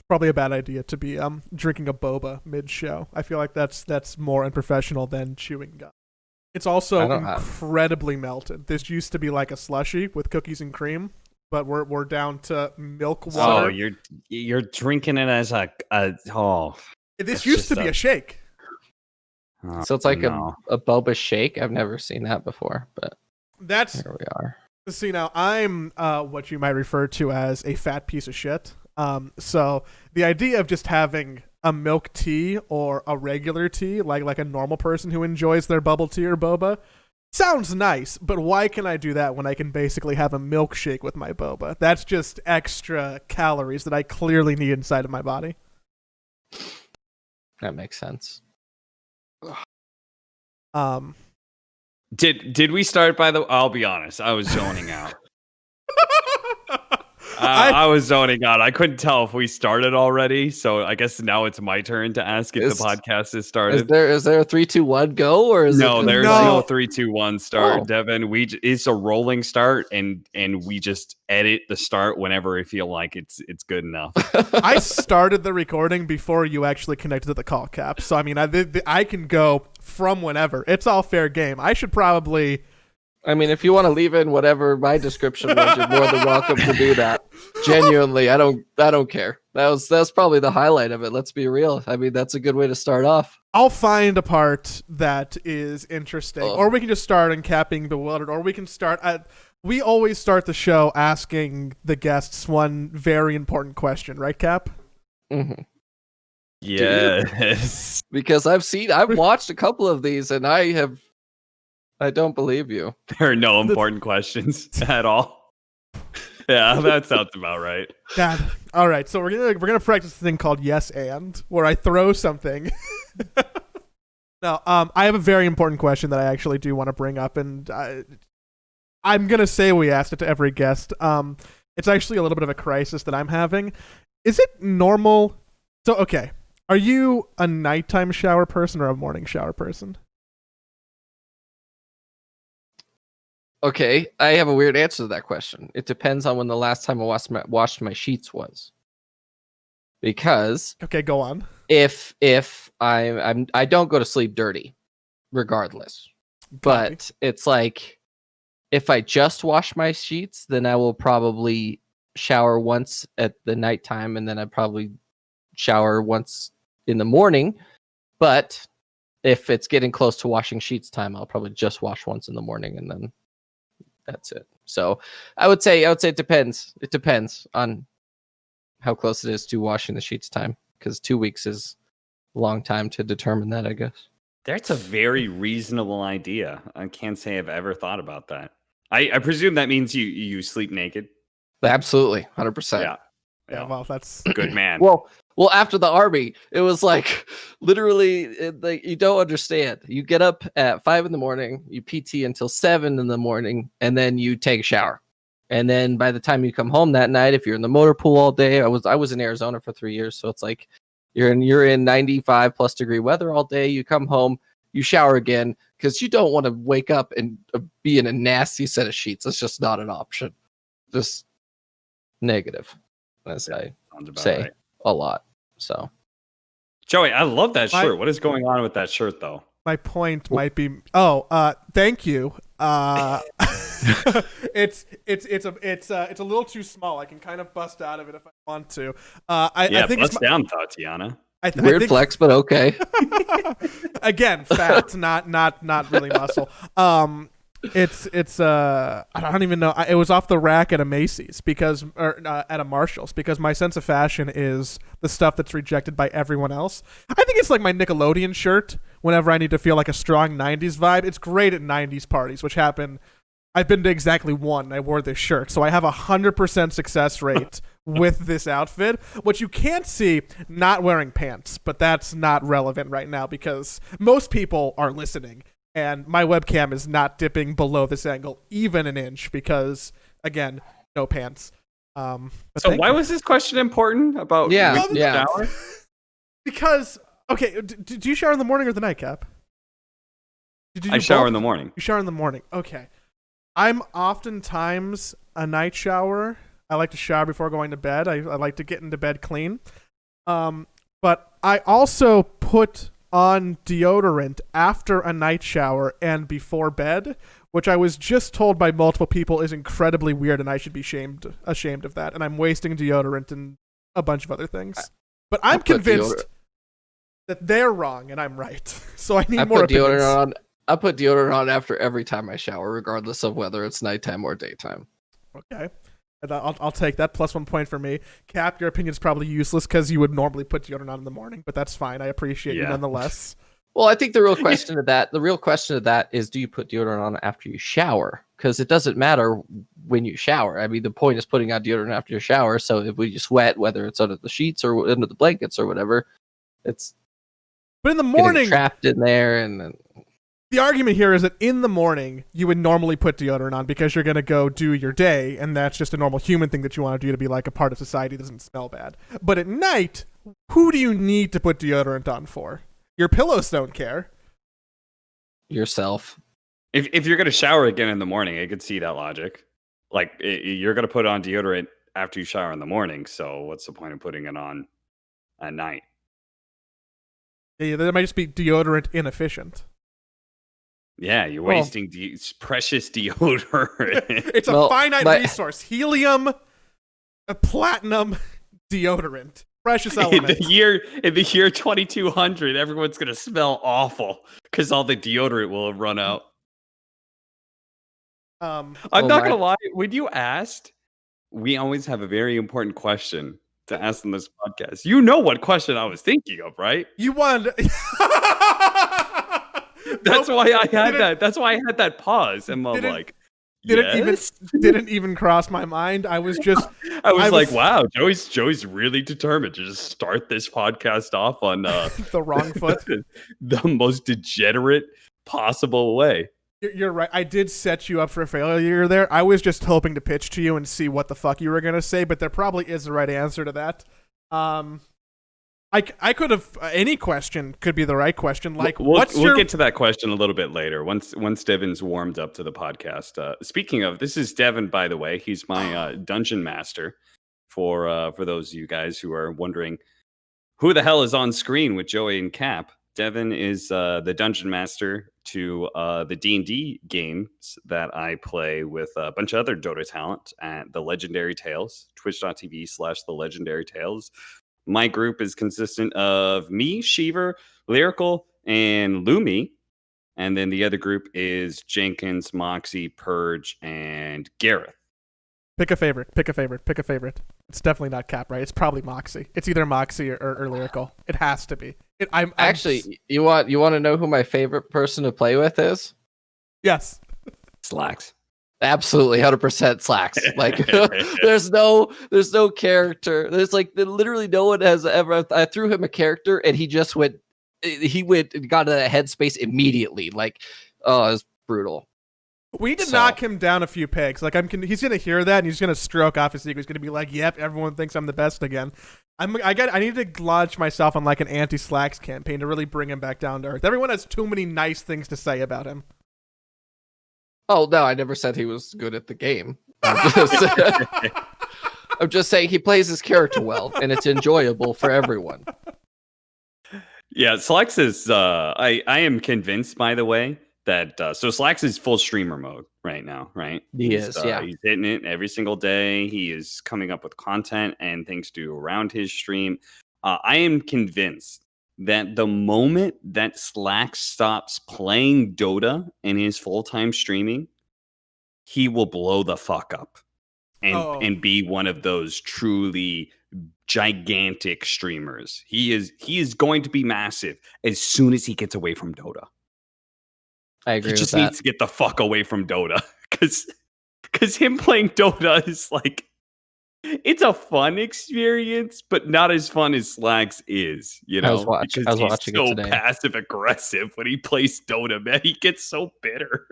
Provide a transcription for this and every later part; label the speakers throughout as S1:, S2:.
S1: probably a bad idea to be drinking a boba mid-show. I feel like that's more unprofessional than chewing gum. It's also incredibly melted. This used to be like a slushie with cookies and cream, but we're down to milk water.
S2: Oh, you're drinking it as a
S1: This used to be a shake.
S3: So it's like a boba shake. I've never seen that before, but here we are.
S1: See, now I'm what you might refer to as a fat piece of shit. So the idea of just having a milk tea or a regular tea, like a normal person who enjoys their bubble tea or boba, sounds nice, but why can I do that when I can basically have a milkshake with my boba? That's just extra calories that I clearly need inside of my body.
S3: That makes sense.
S2: Did we start by the? I'll be honest, I was zoning out. I was zoning out. I couldn't tell if we started already, so I guess now it's my turn to ask if the podcast has started.
S3: Is there a 3, 2, 1 go, or is
S2: no?
S3: It
S2: There's no 3, 2, 1 start,
S3: Oh.
S2: Devin. It's a rolling start, and we just edit the start whenever we feel like it's good enough.
S1: I started the recording before you actually connected to the call cap, so I mean, I can go from whenever. It's all fair game. I should probably.
S3: I mean, if you want to leave in whatever my description was, you're more than welcome to do that. Genuinely, I don't care. That's probably the highlight of it. Let's be real. I mean, that's a good way to start off.
S1: I'll find a part that is interesting, or we can just start on capping bewildered, or we can start at. We always start the show asking the guests one very important question, right, Cap?
S3: Mm-hmm.
S2: Yes,
S3: because I've watched a couple of these, and I don't believe you.
S2: there are no important questions at all. Yeah, that sounds about right.
S1: God. All right, so we're gonna practice a thing called yes and, where I throw something. Now, I have a very important question that I actually do want to bring up, and I'm gonna say we asked it to every guest. It's actually a little bit of a crisis that I'm having. Is it normal? So, okay, are you a nighttime shower person or a morning shower person?
S3: Okay, I have a weird answer to that question. It depends on when the last time I washed my sheets was. Because
S1: okay, go on.
S3: If I don't go to sleep dirty, regardless. But it's like if I just wash my sheets, then I will probably shower once at the nighttime, and then I probably shower once in the morning. But if it's getting close to washing sheets time, I'll probably just wash once in the morning, and then that's it. So I would say it depends. It depends on how close it is to washing the sheets time, because 2 weeks is a long time to determine that, I guess.
S2: That's a very reasonable idea. I can't say I've ever thought about that. I presume that means you sleep naked.
S3: Absolutely, 100%.
S1: Yeah, well, that's
S2: good, man.
S3: Well, after the army, it was like literally, you don't understand. You get up at 5 a.m, you PT until 7 a.m, and then you take a shower. And then by the time you come home that night, if you're in the motor pool all day, I was in Arizona for 3 years, so it's like you're in 95 plus degree weather all day. You come home, you shower again, because you don't want to wake up and be in a nasty set of sheets. That's just not an option. Just negative, as I say right. A lot. So,
S2: Joey, I love that shirt. What is going on with that shirt, though?
S1: My point might be. Thank you. It's a little too small. I can kind of bust out of it if I want to. I think
S2: bust down, Tatiana.
S3: Weird flex, but okay.
S1: Again, fat, not really muscle. I don't even know. It was off the rack at a Macy's at a Marshall's, because my sense of fashion is the stuff that's rejected by everyone else. I think it's like my Nickelodeon shirt whenever I need to feel like a strong 90s vibe. It's great at 90s parties, which happen. I've been to exactly one, and I wore this shirt. So I have 100% success rate with this outfit, which you can't see not wearing pants, but that's not relevant right now because most people are listening. And my webcam is not dipping below this angle even an inch because, again, no pants.
S2: So why was this question important about shower?
S1: Because, okay, do you shower in the morning or the night, Cap?
S2: I shower in the morning.
S1: You shower in the morning. Okay. I'm oftentimes a night shower. I like to shower before going to bed. I like to get into bed clean. But I also put on deodorant after a night shower and before bed, which I was just told by multiple people is incredibly weird, and I should be ashamed of that. And I'm wasting deodorant and a bunch of other things. But I'm convinced that they're wrong and I'm right. So I need more opinions.
S3: I put deodorant on after every time I shower, regardless of whether it's nighttime or daytime.
S1: Okay. And I'll take that. Plus 1 point for me. Cap, your opinion is probably useless because you would normally put deodorant on in the morning, but that's fine. I appreciate you nonetheless.
S3: Well, I think the real question of that is, do you put deodorant on after you shower? Because it doesn't matter when you shower. I mean, the point is putting on deodorant after your shower. So if we sweat, whether it's under the sheets or under the blankets or whatever, it's.
S1: But in the morning,
S3: trapped in there, and then.
S1: The argument here is that in the morning, you would normally put deodorant on because you're going to go do your day, and that's just a normal human thing that you want to do to be like a part of society that doesn't smell bad. But at night, who do you need to put deodorant on for? Your pillows don't care.
S3: Yourself.
S2: If you're going to shower again in the morning, I could see that logic. Like, you're going to put on deodorant after you shower in the morning, so what's the point of putting it on at night?
S1: Yeah, that might just be deodorant inefficient.
S2: Yeah, you're wasting precious deodorant.
S1: It's a finite resource. Helium, a platinum, deodorant. Precious element.
S2: In the year 2200, everyone's going to smell awful because all the deodorant will have run out. I'm not going to lie. When you asked, we always have a very important question to ask on this podcast. You know what question I was thinking of, right?
S1: You wanted...
S2: That's why I had that. That's why I had that pause. And I'm like,
S1: didn't even cross my mind. I was like,
S2: wow, Joey's really determined to just start this podcast off on
S1: the wrong foot,
S2: the most degenerate possible way.
S1: You're right. I did set you up for a failure there. I was just hoping to pitch to you and see what the fuck you were gonna say, but there probably is the right answer to that. I could have any question could be the right question. Like,
S2: we'll get to that question a little bit later once Devin's warmed up to the podcast. Speaking of, this is Devin, by the way. He's my dungeon master. For those of you guys who are wondering who the hell is on screen with Joey and Cap, Devin is the dungeon master to the D&D games that I play with a bunch of other Dota talent at the Legendary Tales, twitch.tv/the Legendary Tales. My group is consistent of me, Sheever, Lyrical, and Lumi. And then the other group is Jenkins, Moxie, Purge, and Gareth.
S1: Pick a favorite. It's definitely not Cap, right? It's probably Moxie. It's either Moxie or Lyrical. It has to be.
S3: Actually, you want to know who my favorite person to play with is?
S1: Yes.
S2: Slacks.
S3: Absolutely, 100% Slacks. Like, there's no character. There's literally no one has ever. I threw him a character and he just went. He got to that headspace immediately. Like, oh, it's brutal.
S1: We did knock him down a few pegs. Like, he's gonna hear that and he's gonna stroke off his ego. He's gonna be like, "Yep, everyone thinks I'm the best again." I need to launch myself on like an anti-Slacks campaign to really bring him back down to earth. Everyone has too many nice things to say about him.
S3: Oh, no, I never said he was good at the game. I'm just saying he plays his character well, and it's enjoyable for everyone.
S2: Yeah, Slacks is... I am convinced, by the way, that... so Slacks is full streamer mode right now, right?
S3: He's
S2: hitting it every single day. He is coming up with content and things to do around his stream. I am convinced that the moment that Slacks stops playing Dota in his full-time streaming, he will blow the fuck up and be one of those truly gigantic streamers. He is going to be massive as soon as he gets away from Dota.
S3: I agree.
S2: He just needs to get the fuck away from Dota because him playing Dota is like, it's a fun experience, but not as fun as Slacks is, you know?
S3: I was watching
S2: he's so
S3: it today.
S2: Passive aggressive when he plays Dota, man. He gets so bitter.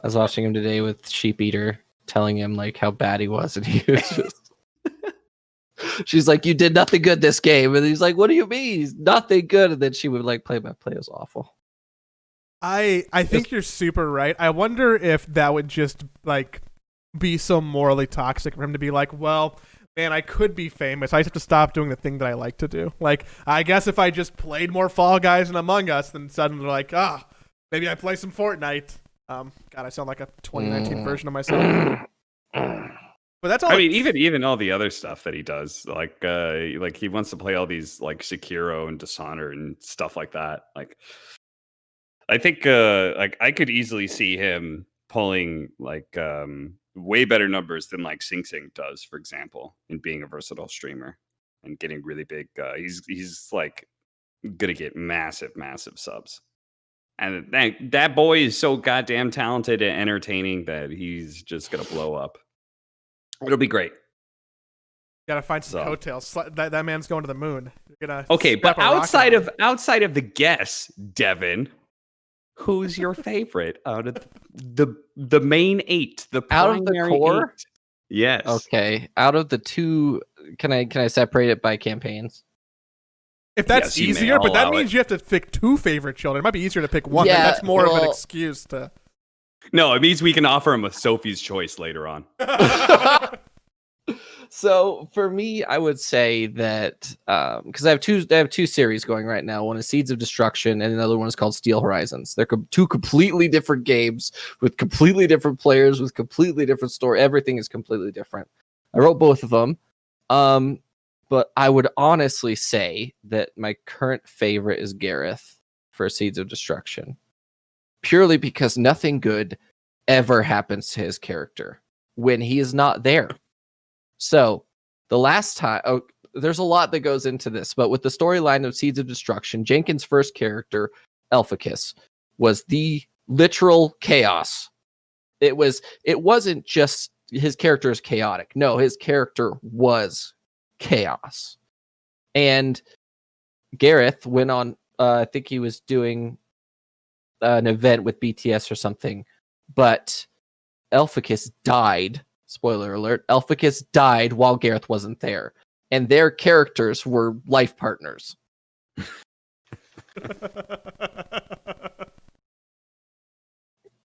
S3: I was watching him today with Sheep Eater telling him like how bad he was, and he was just she's like, "You did nothing good this game," and he's like, "What do you mean? He's nothing good?" And then she would like play was awful.
S1: I think you're super right. I wonder if that would just like be so morally toxic for him to be like, well, man, I could be famous. I just have to stop doing the thing that I like to do. Like, I guess if I just played more Fall Guys and Among Us, then suddenly like, maybe I play some Fortnite. God, I sound like a 2019 version of myself. But that's all.
S2: I mean, even all the other stuff that he does, like he wants to play all these like Sekiro and Dishonored and stuff like that. Like, I think like I could easily see him pulling like way better numbers than like Sing Sing does, for example, in being a versatile streamer and getting really big. He's like gonna get massive subs. And that boy is so goddamn talented and entertaining that he's just gonna blow up. It'll be great.
S1: Gotta find some coattails. That man's going to the moon.
S2: Okay, but outside of the guests, Devin, who's your favorite out of the main 8? The
S3: out of the core?
S2: 8? Yes.
S3: Okay. Out of the 2, can I separate it by campaigns?
S1: If that's easier, but that means you have to pick 2 favorite children. It might be easier to pick 1. Yeah, that's more of an excuse to.
S2: No, it means we can offer him a Sophie's Choice later on.
S3: So for me, I would say that because I have two series going right now. One is Seeds of Destruction, and another one is called Steel Horizons. They're 2 completely different games with completely different players, with completely different story. Everything is completely different. I wrote both of them, but I would honestly say that my current favorite is Gareth for Seeds of Destruction, purely because nothing good ever happens to his character when he is not there. So the last time, there's a lot that goes into this, but with the storyline of Seeds of Destruction, Jenkins' first character, Elphicus, was the literal chaos. It wasn't just his character is chaotic. No, his character was chaos. And Gareth went on, I think he was doing an event with BTS or something, but Elphicus died. Spoiler alert, Elphicus died while Gareth wasn't there. And their characters were life partners.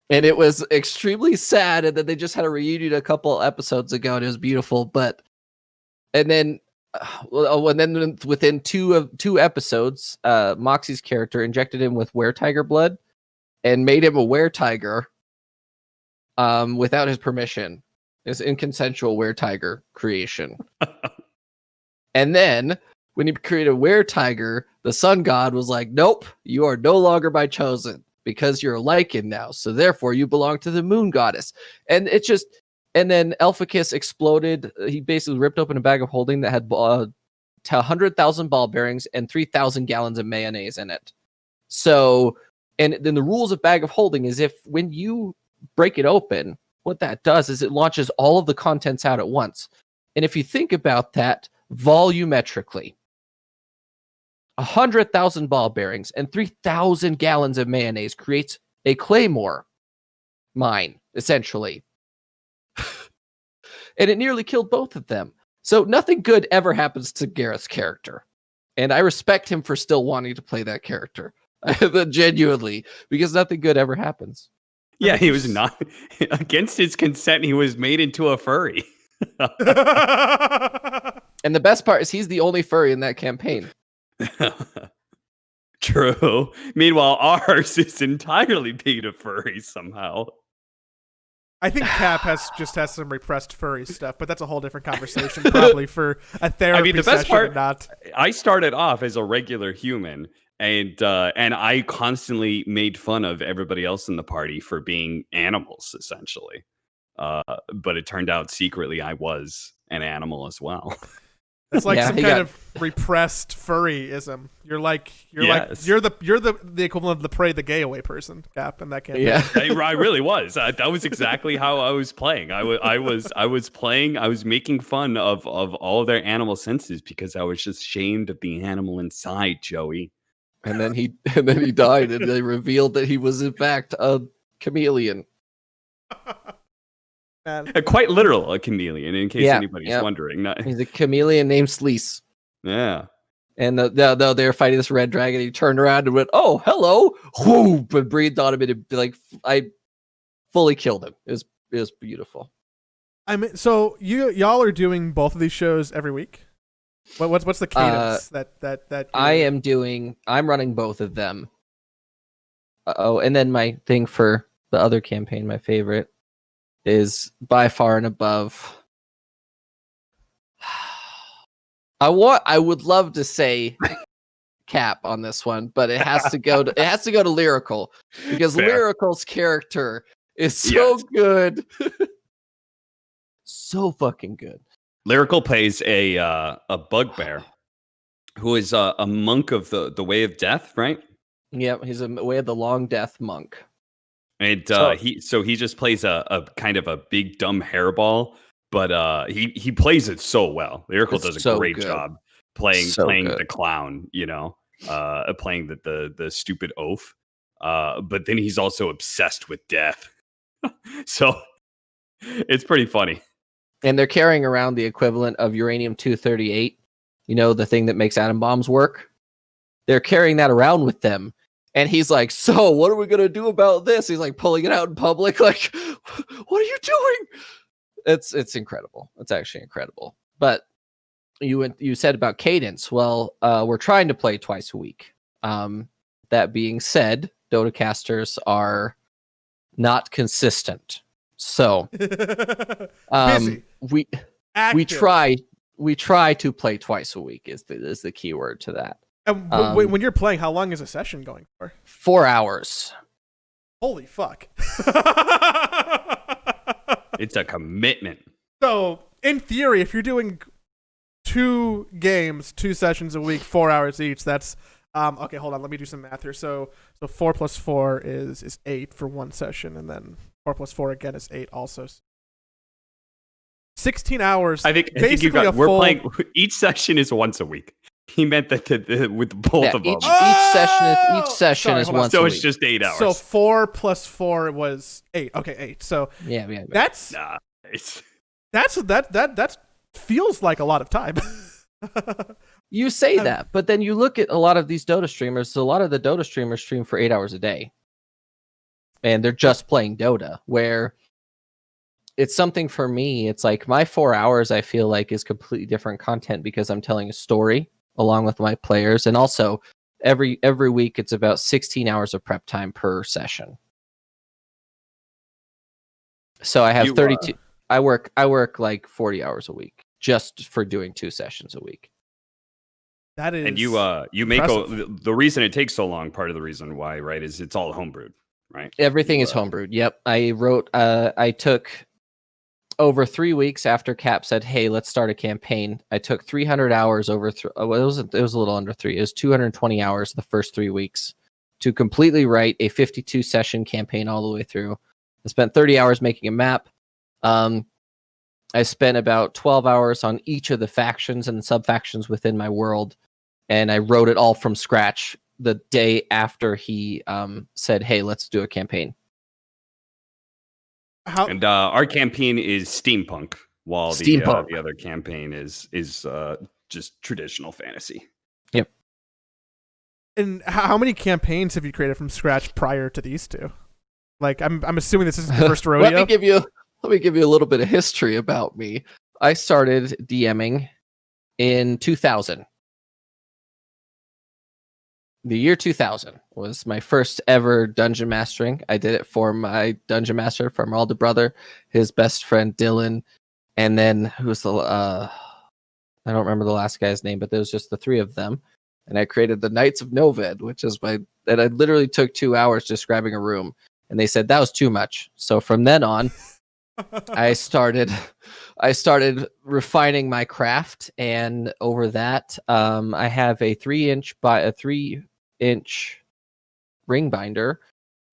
S3: And it was extremely sad, and then they just had a reunion a couple episodes ago, and it was beautiful. And then within two episodes, Moxie's character injected him with were-tiger blood and made him a were-tiger without his permission. It's inconsensual were-tiger creation. And then, when he created were-tiger, the sun god was like, nope, you are no longer my chosen, because you're a Lycan now, so therefore you belong to the moon goddess. And then Elphicus exploded. He basically ripped open a bag of holding that had 100,000 ball bearings and 3,000 gallons of mayonnaise in it. So, and then the rules of bag of holding is when you break it open, what that does is it launches all of the contents out at once. And if you think about that volumetrically, 100,000 ball bearings and 3,000 gallons of mayonnaise creates a claymore mine, essentially. And it nearly killed both of them. So nothing good ever happens to Gareth's character. And I respect him for still wanting to play that character. Genuinely, because nothing good ever happens.
S2: Yeah, he was not against his consent. He was made into a furry.
S3: And the best part is he's the only furry in that campaign.
S2: True. Meanwhile, ours is entirely made of furries somehow.
S1: I think Cap has some repressed furry stuff, but that's a whole different conversation, probably for a therapy
S2: the best
S1: session.
S2: Part, I started off as a regular human. And I constantly made fun of everybody else in the party for being animals, essentially. But it turned out secretly I was an animal as well.
S1: It's like some kind of repressed furryism. You're the equivalent of the Pray the Gay Away person, Cap, in that campaign.
S2: Yeah, I really was. That was exactly how I was playing. I was playing. I was making fun of all their animal senses because I was just ashamed of the animal inside, Joey.
S3: And then he died, and they revealed that he was in fact a chameleon.
S2: Quite literal, a chameleon. In case anybody's wondering,
S3: he's a chameleon named Sleece.
S2: Yeah.
S3: And they were fighting this red dragon. He turned around and went, "Oh, hello!" Whoo! But breathed on him, and I fully killed him. It was beautiful.
S1: I mean, so y'all are doing both of these shows every week. What's the cadence that
S3: I'm running both of them. Oh, and then my thing for the other campaign, my favorite, is by far and above. I would love to say Cap on this one, but it has to go to Lyrical, because
S2: Fair.
S3: Lyrical's character is so good. So fucking good.
S2: Lyrical plays a bugbear who is a monk of the Way of Death, right?
S3: Yep, he's a Way of the Long Death monk.
S2: And he just plays a kind of a big dumb hairball, but he plays it so well. Lyrical does a great job playing the clown, playing the stupid oaf. But then he's also obsessed with death. So it's pretty funny.
S3: And they're carrying around the equivalent of uranium-238, the thing that makes atom bombs work. They're carrying that around with them. And he's like, so what are we going to do about this? He's like pulling it out in public. Like, what are you doing? It's incredible. It's actually incredible. But you said about cadence. Well, we're trying to play twice a week. That being said, Dota casters are not consistent. So we try to play twice a week is the key word to that.
S1: And when you're playing, how long is a session going for?
S3: 4 hours.
S1: Holy fuck.
S2: It's a commitment.
S1: So, in theory, if you're doing 2 sessions a week, 4 hours each, that's okay, hold on, let me do some math here. So 4 plus 4 is 8 for one session, and then 4 plus 4 again is 8 also. 16 hours.
S2: I think you got. We're playing. Each session is once a week. He meant that with both of them.
S3: Each session is once a week.
S2: So it's just 8 hours.
S1: So 4 plus 4 was 8. Okay, 8. So
S3: yeah.
S1: That feels like a lot of time.
S3: You say that, but then you look at a lot of these Dota streamers. So a lot of the Dota streamers stream for 8 hours a day, and they're just playing Dota. Where it's something for me. It's like my 4 hours. I feel like is completely different content because I'm telling a story along with my players, and also every week it's about 16 hours of prep time per session. So I have 32. I work like 40 hours a week just for doing 2 sessions a week.
S1: That is,
S2: and you make the reason it takes so long. Part of the reason why, right, is it's all homebrewed, right?
S3: Everything is homebrewed. Yep, I took over 3 weeks after Cap said, "Hey, let's start a campaign." I took 300 hours over. It was a little under 3. It was 220 hours the first 3 weeks to completely write a 52 session campaign all the way through. I spent 30 hours making a map. I spent about 12 hours on each of the factions and sub-factions within my world, and I wrote it all from scratch the day after he said, "Hey, let's do a campaign."
S2: And our campaign is steampunk, while the other campaign is just traditional fantasy.
S3: Yep.
S1: And how many campaigns have you created from scratch prior to these two? Like, I'm assuming this isn't the first rodeo.
S3: Let me give you a little bit of history about me. I started DMing in 2000. The year 2000 was my first ever dungeon mastering. I did it for my dungeon master, for my older brother, his best friend Dylan, and then who's the I don't remember the last guy's name, but there was just the 3 of them. And I created the Knights of Noved, which is that I literally took 2 hours describing a room, and they said that was too much. So from then on, I started refining my craft, and over that, I have a 3-inch by a 3-inch ring binder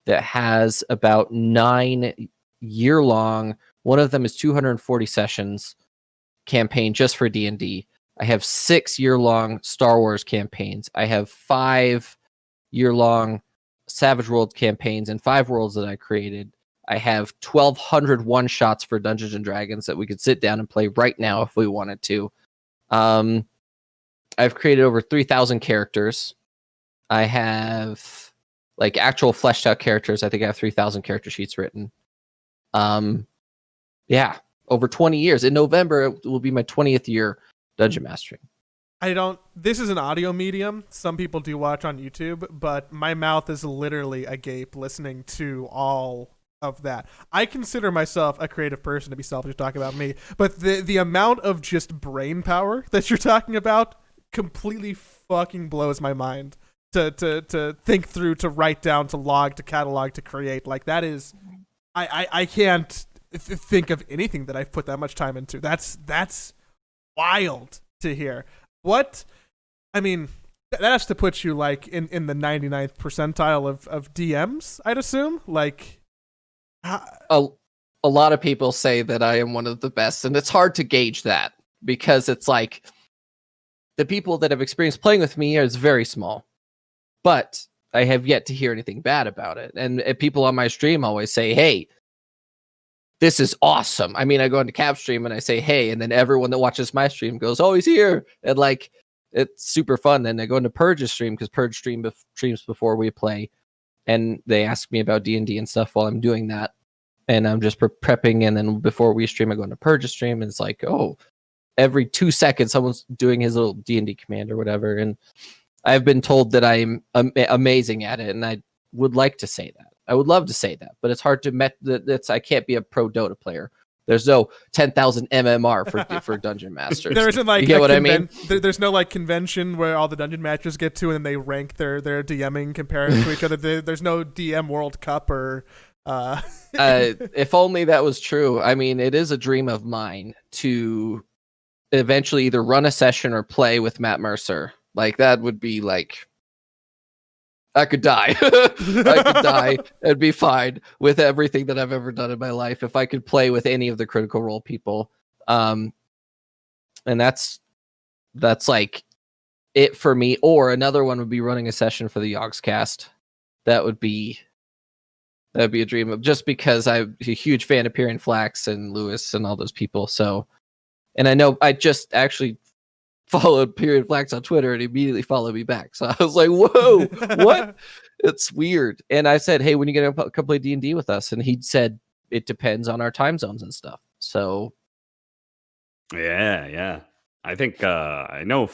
S3: that has about 9 year-long. One of them is 240 sessions campaign just for D&D. I have 6 year-long Star Wars campaigns. I have 5 year-long Savage World campaigns and 5 worlds that I created. I have 1,200 one-shots for Dungeons and Dragons that we could sit down and play right now if we wanted to. I've created over 3,000 characters. I have like actual fleshed out characters. I think I have 3,000 character sheets written. Yeah, over 20 years. In November, it will be my 20th year dungeon mastering.
S1: This is an audio medium. Some people do watch on YouTube, but my mouth is literally agape listening to all of that. I consider myself a creative person, to be selfish, talking about me, but the amount of just brain power that you're talking about completely fucking blows my mind. To think through, to write down, to log, to catalog, to create, like that is, I can't think of anything that I've put that much time into. That's wild to hear. What, I mean, that has to put you like in the 99th percentile of DMs, I'd assume. Like,
S3: a lot of people say that I am one of the best, and it's hard to gauge that because it's like the people that have experienced playing with me is very small. But I have yet to hear anything bad about it. And people on my stream always say, hey, this is awesome. I mean, I go into Cap stream and I say, hey, and then everyone that watches my stream goes, oh, he's here. And like, it's super fun. Then I go into Purge's stream because Purge streams before we play. And they ask me about D&D and stuff while I'm doing that. And I'm just prepping. And then before we stream, I go into Purge's stream. And it's like, oh, every 2 seconds, someone's doing his little D&D command or whatever. And I've been told that I'm amazing at it, and I would like to say that. I would love to say that, but it's hard to I can't be a pro Dota player. There's no 10,000 MMR for Dungeon Masters.
S1: There isn't like
S3: you get what I mean?
S1: There's no like convention where all the Dungeon Masters get to and then they rank their DMing compared to each other. There's no DM World Cup or.
S3: If only that was true. I mean, it is a dream of mine to eventually either run a session or play with Matt Mercer. Like, that would be like, I could die. I could die and be fine with everything that I've ever done in my life if I could play with any of the Critical Role people. And that's like it for me. Or another one would be running a session for the Yogscast. That would be a dream of, just because I'm a huge fan of Pyrian Flax and Lewis and all those people. So, and I know I just actually followed Pyrian Flax on Twitter and immediately followed me back. So I was like, whoa, what? It's weird. And I said, hey, when you going to come play D&D with us? And he said, it depends on our time zones and stuff. So.
S2: Yeah. I think, I know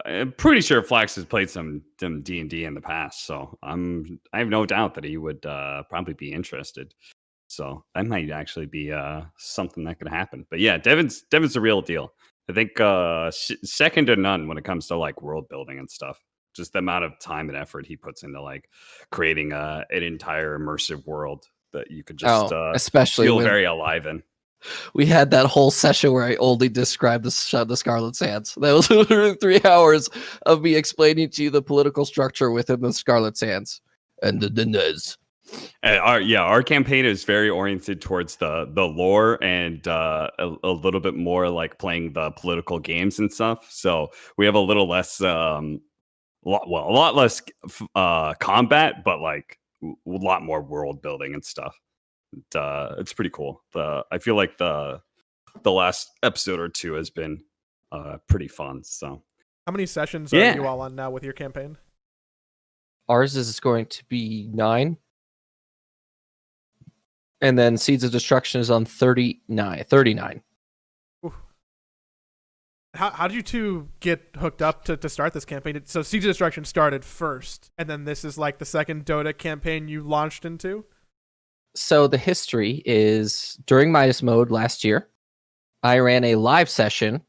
S2: I'm pretty sure Flax has played some D&D in the past. So I have no doubt that he would probably be interested. So that might actually be something that could happen. But yeah, Devin's the real deal. I think second to none when it comes to like world building and stuff. Just the amount of time and effort he puts into like creating an entire immersive world that you could just
S3: especially
S2: feel very alive in.
S3: We had that whole session where I only described the Scarlet Sands. That was literally 3 hours of me explaining to you the political structure within the Scarlet Sands and the Nez.
S2: Our campaign is very oriented towards the lore and a little bit more like playing the political games and stuff. So we have a little less, a lot less combat, but like a lot more world building and stuff. It's pretty cool. I feel like the last episode or two has been pretty fun. So
S1: how many sessions are you all on now with your campaign?
S3: Ours is going to be 9. And then Seeds of Destruction is on 39.
S1: Ooh. How did you two get hooked up to start this campaign? So Seeds of Destruction started first, and then this is like the second Dota campaign you launched into?
S3: So the history is, during Midas Mode last year, I ran a live session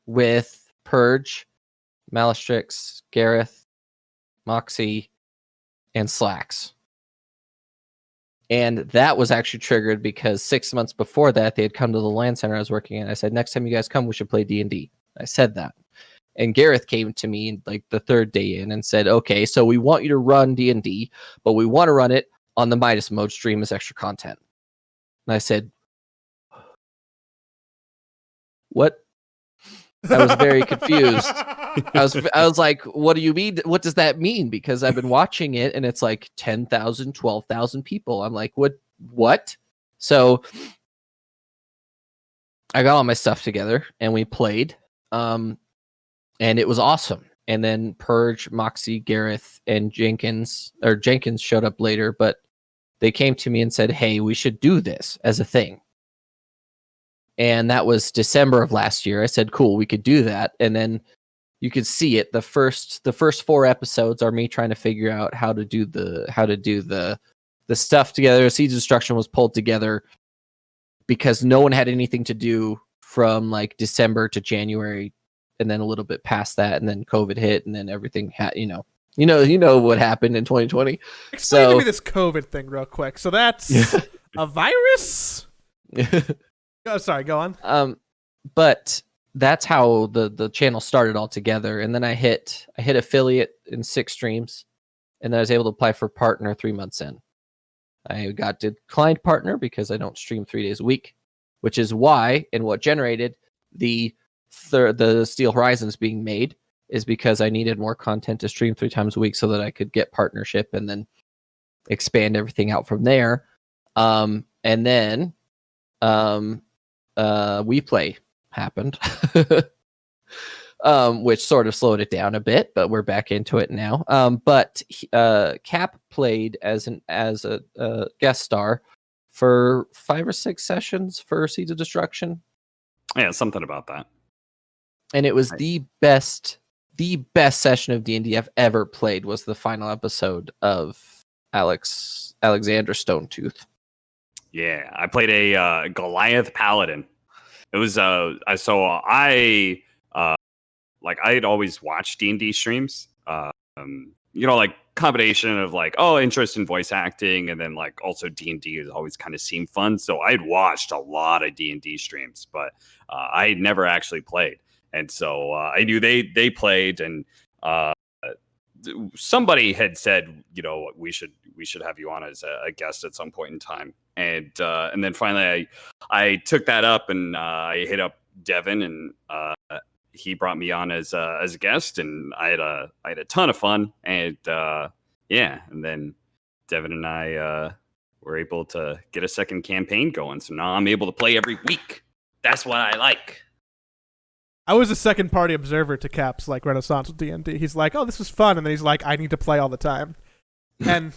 S3: with Purge, Malastrix, Gareth, Moxie, and Slacks. And that was actually triggered because 6 months before that, they had come to the LAN center I was working in. I said, next time you guys come, we should play D&D. I said that. And Gareth came to me like the third day in and said, okay, so we want you to run D&D, but we want to run it on the Midas Mode stream as extra content. And I said, what? I was very confused. I was like, what do you mean? What does that mean? Because I've been watching it and it's like 10,000, 12,000 people. I'm like, what? So I got all my stuff together and we played. And it was awesome. And then Purge, Moxie, Gareth, and Jenkins showed up later, but they came to me and said, hey, we should do this as a thing. And that was December of last year. I said, cool, we could do that. And then you could see it. The first 4 episodes are me trying to figure out how to do the stuff together. Seeds of Destruction was pulled together because no one had anything to do from like December to January, and then a little bit past that, and then COVID hit, and then everything had, you know what happened in 2020.
S1: Explain to me this COVID thing real quick. So that's a virus? Oh, sorry, go on.
S3: But that's how the channel started altogether, and then I hit affiliate in 6 streams, and then I was able to apply for partner 3 months in. I got declined partner because I don't stream 3 days a week, which is why, and what generated the Steel Horizons being made is because I needed more content to stream 3 times a week so that I could get partnership and then expand everything out from there. And then We Play happened, which sort of slowed it down a bit, but we're back into it now. But Cap played as a guest star for 5 or 6 sessions for Seeds of Destruction.
S2: Yeah, something about that.
S3: And it was the best session of D&D I've ever played. Was the final episode of Alexander Stonetooth.
S2: Yeah, I played a Goliath Paladin. It was I'd always watched D&D streams. Like combination of like, interest in voice acting, and then like also D&D has always kind of seemed fun. So I'd watched a lot of D&D streams, but I had never actually played. And so I knew they played, and somebody had said, we should have you on as a guest at some point in time. And then finally I took that up, and I hit up Devin, and he brought me on as a guest, and I had a ton of fun. And and then Devin and I were able to get a second campaign going. So now I'm able to play every week. That's what I like.
S1: I was a second party observer to Cap's like Renaissance with D&D. He's like, "Oh, this was fun," and then he's like, "I need to play all the time." And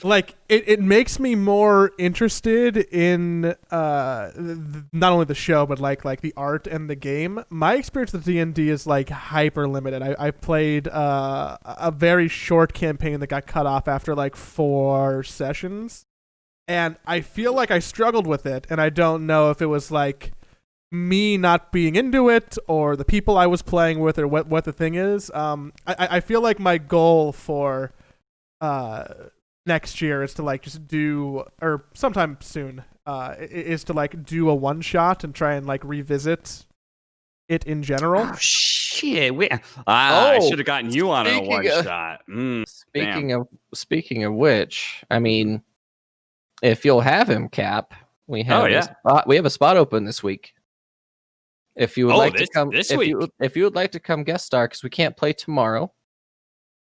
S1: like it makes me more interested in not only the show but like the art and the game. My experience with D&D is like hyper limited. I played a very short campaign that got cut off after like 4 sessions, and I feel like I struggled with it, and I don't know if it was like me not being into it or the people I was playing with or what the thing is. I feel like my goal for next year is to like just do, or sometime soon, is to like do a one shot and try and like revisit it in general.
S2: Oh shit! I should have gotten you on a one shot.
S3: Speaking of which, I mean, if you'll have him, Cap, we have a spot open this week. If you would like to come this week, if you would like to come guest star, because we can't play tomorrow.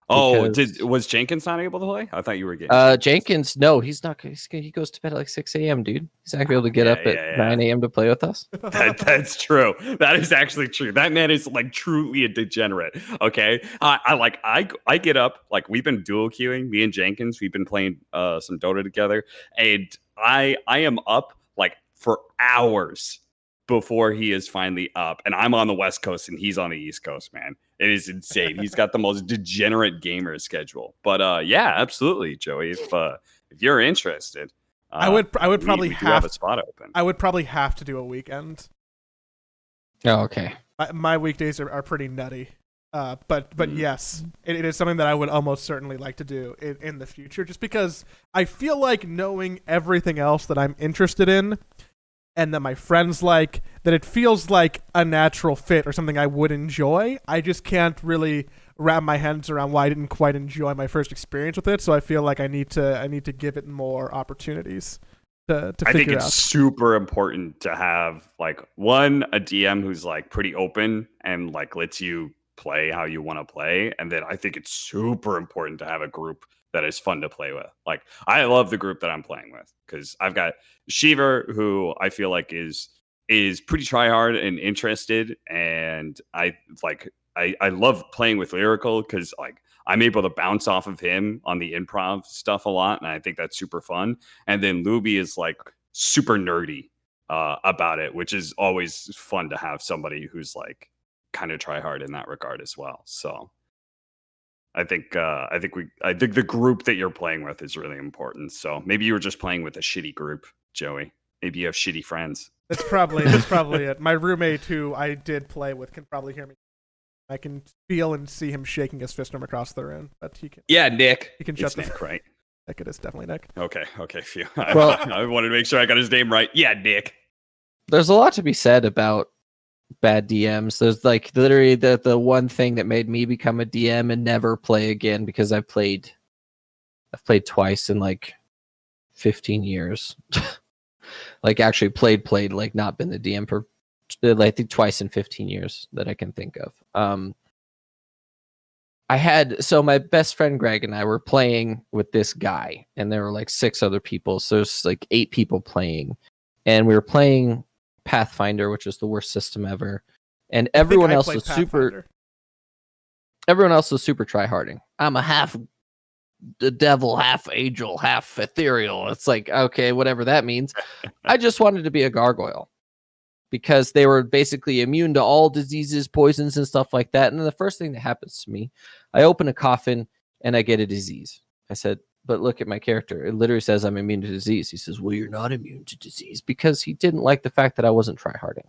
S2: Was Jenkins not able to play? I thought you were getting
S3: Jenkins. No, he's not. He goes to bed at like 6 a.m., dude. He's not gonna be able to get up at 9 a.m. to play with us.
S2: That's true. That is actually true. That man is like truly a degenerate. Okay, I get up, like we've been dual queuing. Me and Jenkins, we've been playing some Dota together, and I am up like for hours before he is finally up, and I'm on the West Coast and he's on the East Coast, man. It is insane. He's got the most degenerate gamer schedule. But yeah, absolutely, Joey. If you're interested,
S1: I would probably have
S2: a spot open.
S1: I would probably have to do a weekend.
S3: Oh, okay.
S1: My weekdays are pretty nutty. But yes, it is something that I would almost certainly like to do in the future, just because I feel like knowing everything else that I'm interested in and that my friends like, that it feels like a natural fit or something I would enjoy. I just can't really wrap my hands around why I didn't quite enjoy my first experience with it. So I feel like I need to give it more opportunities to figure out.
S2: I think it's super important to have like a DM who's like pretty open and like lets you play how you want to play, and then I think it's super important to have a group that is fun to play with. Like I love the group that I'm playing with because I've got Shiver, who I feel like is pretty try hard and interested, and I love playing with Lyrical because like I'm able to bounce off of him on the improv stuff a lot, and I think that's super fun. And then Luby is like super nerdy, about it, which is always fun to have somebody who's like kind of try hard in that regard as well. So I think the group that you're playing with is really important. So maybe you were just playing with a shitty group, Joey. Maybe you have shitty friends.
S1: That's probably it. My roommate, who I did play with, can probably hear me. I can feel and see him shaking his fist from across the room, but he can.
S2: Yeah, Nick.
S1: He can shut the.
S2: Nick, right?
S1: Nick, it is definitely Nick.
S2: Okay, phew.
S3: Well,
S2: I wanted to make sure I got his name right. Yeah, Nick.
S3: There's a lot to be said about bad DMs. There's like literally the one thing that made me become a DM and never play again, because I've played twice in like 15 years. Like actually played, like not been the DM for I think twice in 15 years that I can think of. So my best friend Greg and I were playing with this guy, and there were like 6 other people. So there's like 8 people playing, and we were playing Pathfinder, which is the worst system ever. And everyone else was super try-harding. I'm a half the devil, half angel, half ethereal. It's like, okay, whatever that means. I just wanted to be a gargoyle, because they were basically immune to all diseases, poisons, and stuff like that. And then the first thing that happens to me, I open a coffin and I get a disease. I said, but look at my character. It literally says I'm immune to disease. He says, well, you're not immune to disease, because he didn't like the fact that I wasn't tryharding.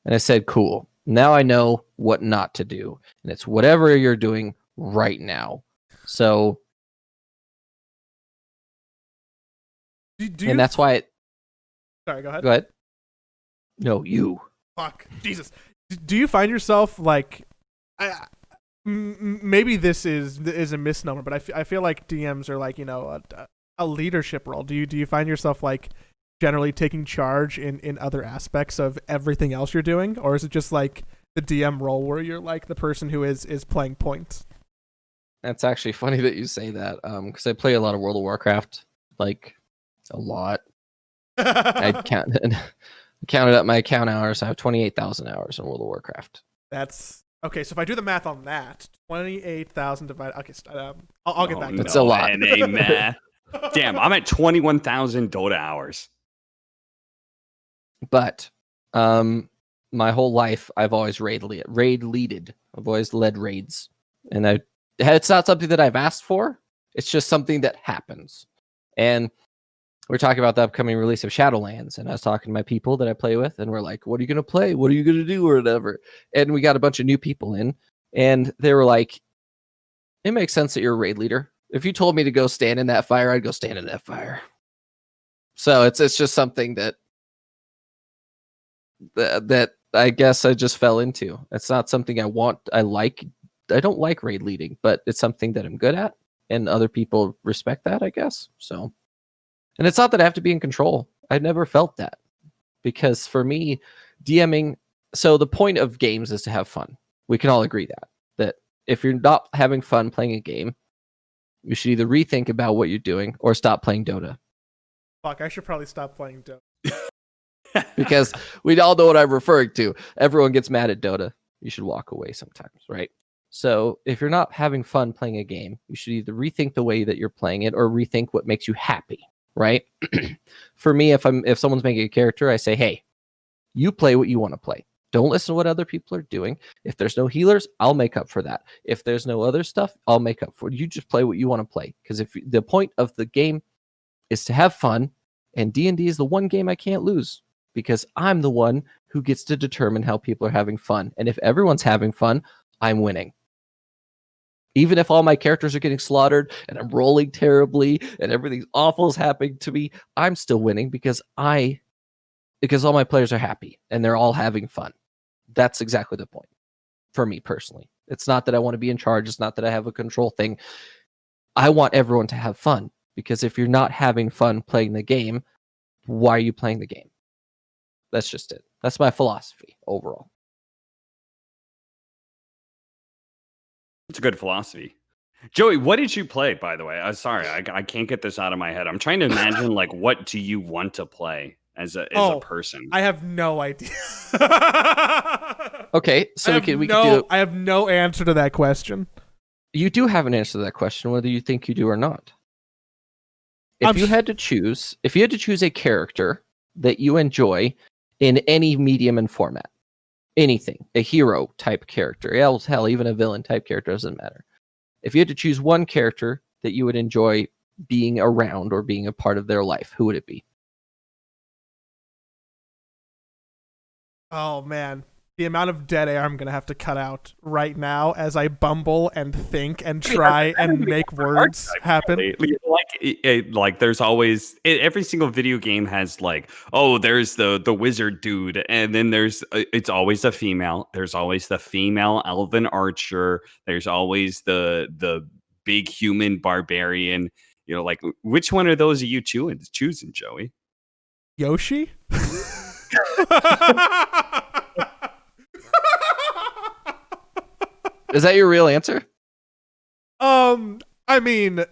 S3: And I said, cool. Now I know what not to do. And it's whatever you're doing right now. So, and that's why it...
S1: Sorry, go ahead.
S3: Go ahead. No, you.
S1: Fuck. Jesus. Do you find yourself like... maybe this is a misnomer, but I feel like DMs are like, a leadership role. Do you find yourself like generally taking charge in other aspects of everything else you're doing? Or is it just like the DM role where you're like the person who is playing points?
S3: That's actually funny that you say that, because I play a lot of World of Warcraft, like a lot. I counted up my account hours. I have 28,000 hours in World of Warcraft.
S1: That's okay. So if I do the math on that, 28,000 divided. Okay, I'll get back to that.
S3: That's a lot.
S2: NA math. Damn, I'm at 21,000 Dota hours.
S3: But my whole life, I've always raid leaded. I've always led raids, and it's not something that I've asked for. It's just something that happens. And we're talking about the upcoming release of Shadowlands, and I was talking to my people that I play with, and we're like, what are you going to play? What are you going to do? Or whatever. And we got a bunch of new people in, and they were like, it makes sense that you're a raid leader. If you told me to go stand in that fire, I'd go stand in that fire. So it's just something that I guess I just fell into. It's not something I want. I don't like raid leading, but it's something that I'm good at, and other people respect that, I guess. So, and it's not that I have to be in control. I've never felt that, because for me, DMing. So the point of games is to have fun. We can all agree that if you're not having fun playing a game, you should either rethink about what you're doing or stop playing Dota.
S1: Fuck, I should probably stop playing Dota.
S3: Because we all know what I'm referring to. Everyone gets mad at Dota. You should walk away sometimes, right? So if you're not having fun playing a game, you should either rethink the way that you're playing it or rethink what makes you happy, right? For me, if someone's making a character, I say, hey, you play what you want to play. Don't listen to what other people are doing. If there's no healers, I'll make up for that. If there's no other stuff, I'll make up for it. You just play what you want to play. Because if the point of the game is to have fun, and D&D is the one game I can't lose, because I'm the one who gets to determine how people are having fun. And if everyone's having fun, I'm winning. Even if all my characters are getting slaughtered and I'm rolling terribly and everything awful is happening to me, I'm still winning because all my players are happy and they're all having fun. That's exactly the point for me personally. It's not that I want to be in charge. It's not that I have a control thing. I want everyone to have fun, because if you're not having fun playing the game, why are you playing the game? That's just it. That's my philosophy overall.
S2: It's a good philosophy. Joey, what did you play, by the way? I'm sorry, I can't get this out of my head. I'm trying to imagine, like, what do you want to play as a person?
S1: I have no idea.
S3: Okay, so we could do...
S1: I have no answer to that question.
S3: You do have an answer to that question, whether you think you do or not. If you had to choose a character that you enjoy in any medium and format. Anything. A hero type character. Hell, even a villain type character, doesn't matter. If you had to choose one character that you would enjoy being around or being a part of their life, who would it be?
S1: Oh man, the amount of dead air I'm gonna have to cut out right now as I bumble and think and try and make words happen.
S2: Like there's always every single video game has like, oh, there's the wizard dude, and then there's it's always a female. There's always the female elven archer. There's always the big human barbarian. You know, like which one of those are you choosing, Joey?
S1: Yoshi?
S3: Is that your real answer?
S1: I mean,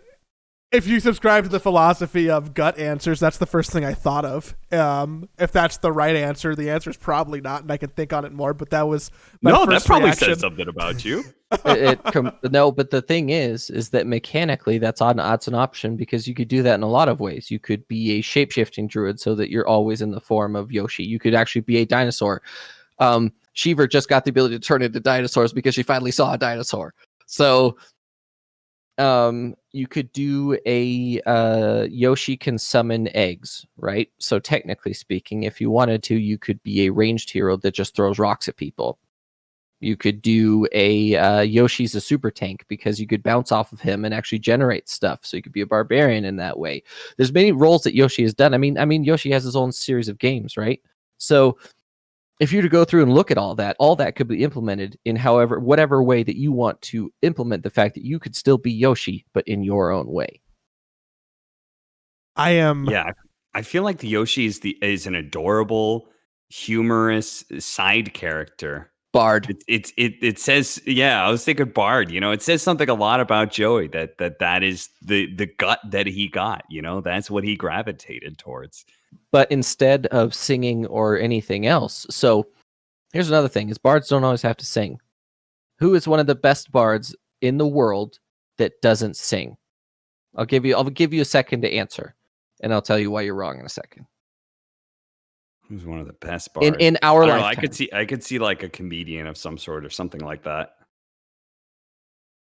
S1: if you subscribe to the philosophy of gut answers, that's the first thing I thought of. If that's the right answer, the answer is probably not, and I can think on it more. But that was my
S2: no,
S1: first
S2: that probably
S1: reaction.
S2: says something about you.
S3: No, but the thing is that mechanically that's an option because you could do that in a lot of ways. You could be a shape-shifting druid so that you're always in the form of Yoshi. You could actually be a dinosaur. Shiver just got the ability to turn into dinosaurs because she finally saw a dinosaur. So you could do a Yoshi can summon eggs, right? So technically speaking, if you wanted to, you could be a ranged hero that just throws rocks at people. You could do a Yoshi's a super tank because you could bounce off of him and actually generate stuff. So you could be a barbarian in that way. There's many roles that Yoshi has done. I mean, Yoshi has his own series of games, right? So if you were to go through and look at all that could be implemented in whatever way that you want to implement the fact that you could still be Yoshi, but in your own way.
S2: Yeah, I feel like the Yoshi is an adorable, humorous side character.
S3: Bard.
S2: It says, yeah, I was thinking Bard. You know, it says something a lot about Joey that is the gut that he got. You know, that's what he gravitated towards.
S3: But instead of singing or anything else, so here's another thing: is bards don't always have to sing. Who is one of the best bards in the world that doesn't sing? I'll give you a second to answer, and I'll tell you why you're wrong in a second.
S2: Who's one of the best bards
S3: in our lifetime?
S2: I could see like a comedian of some sort or something like that.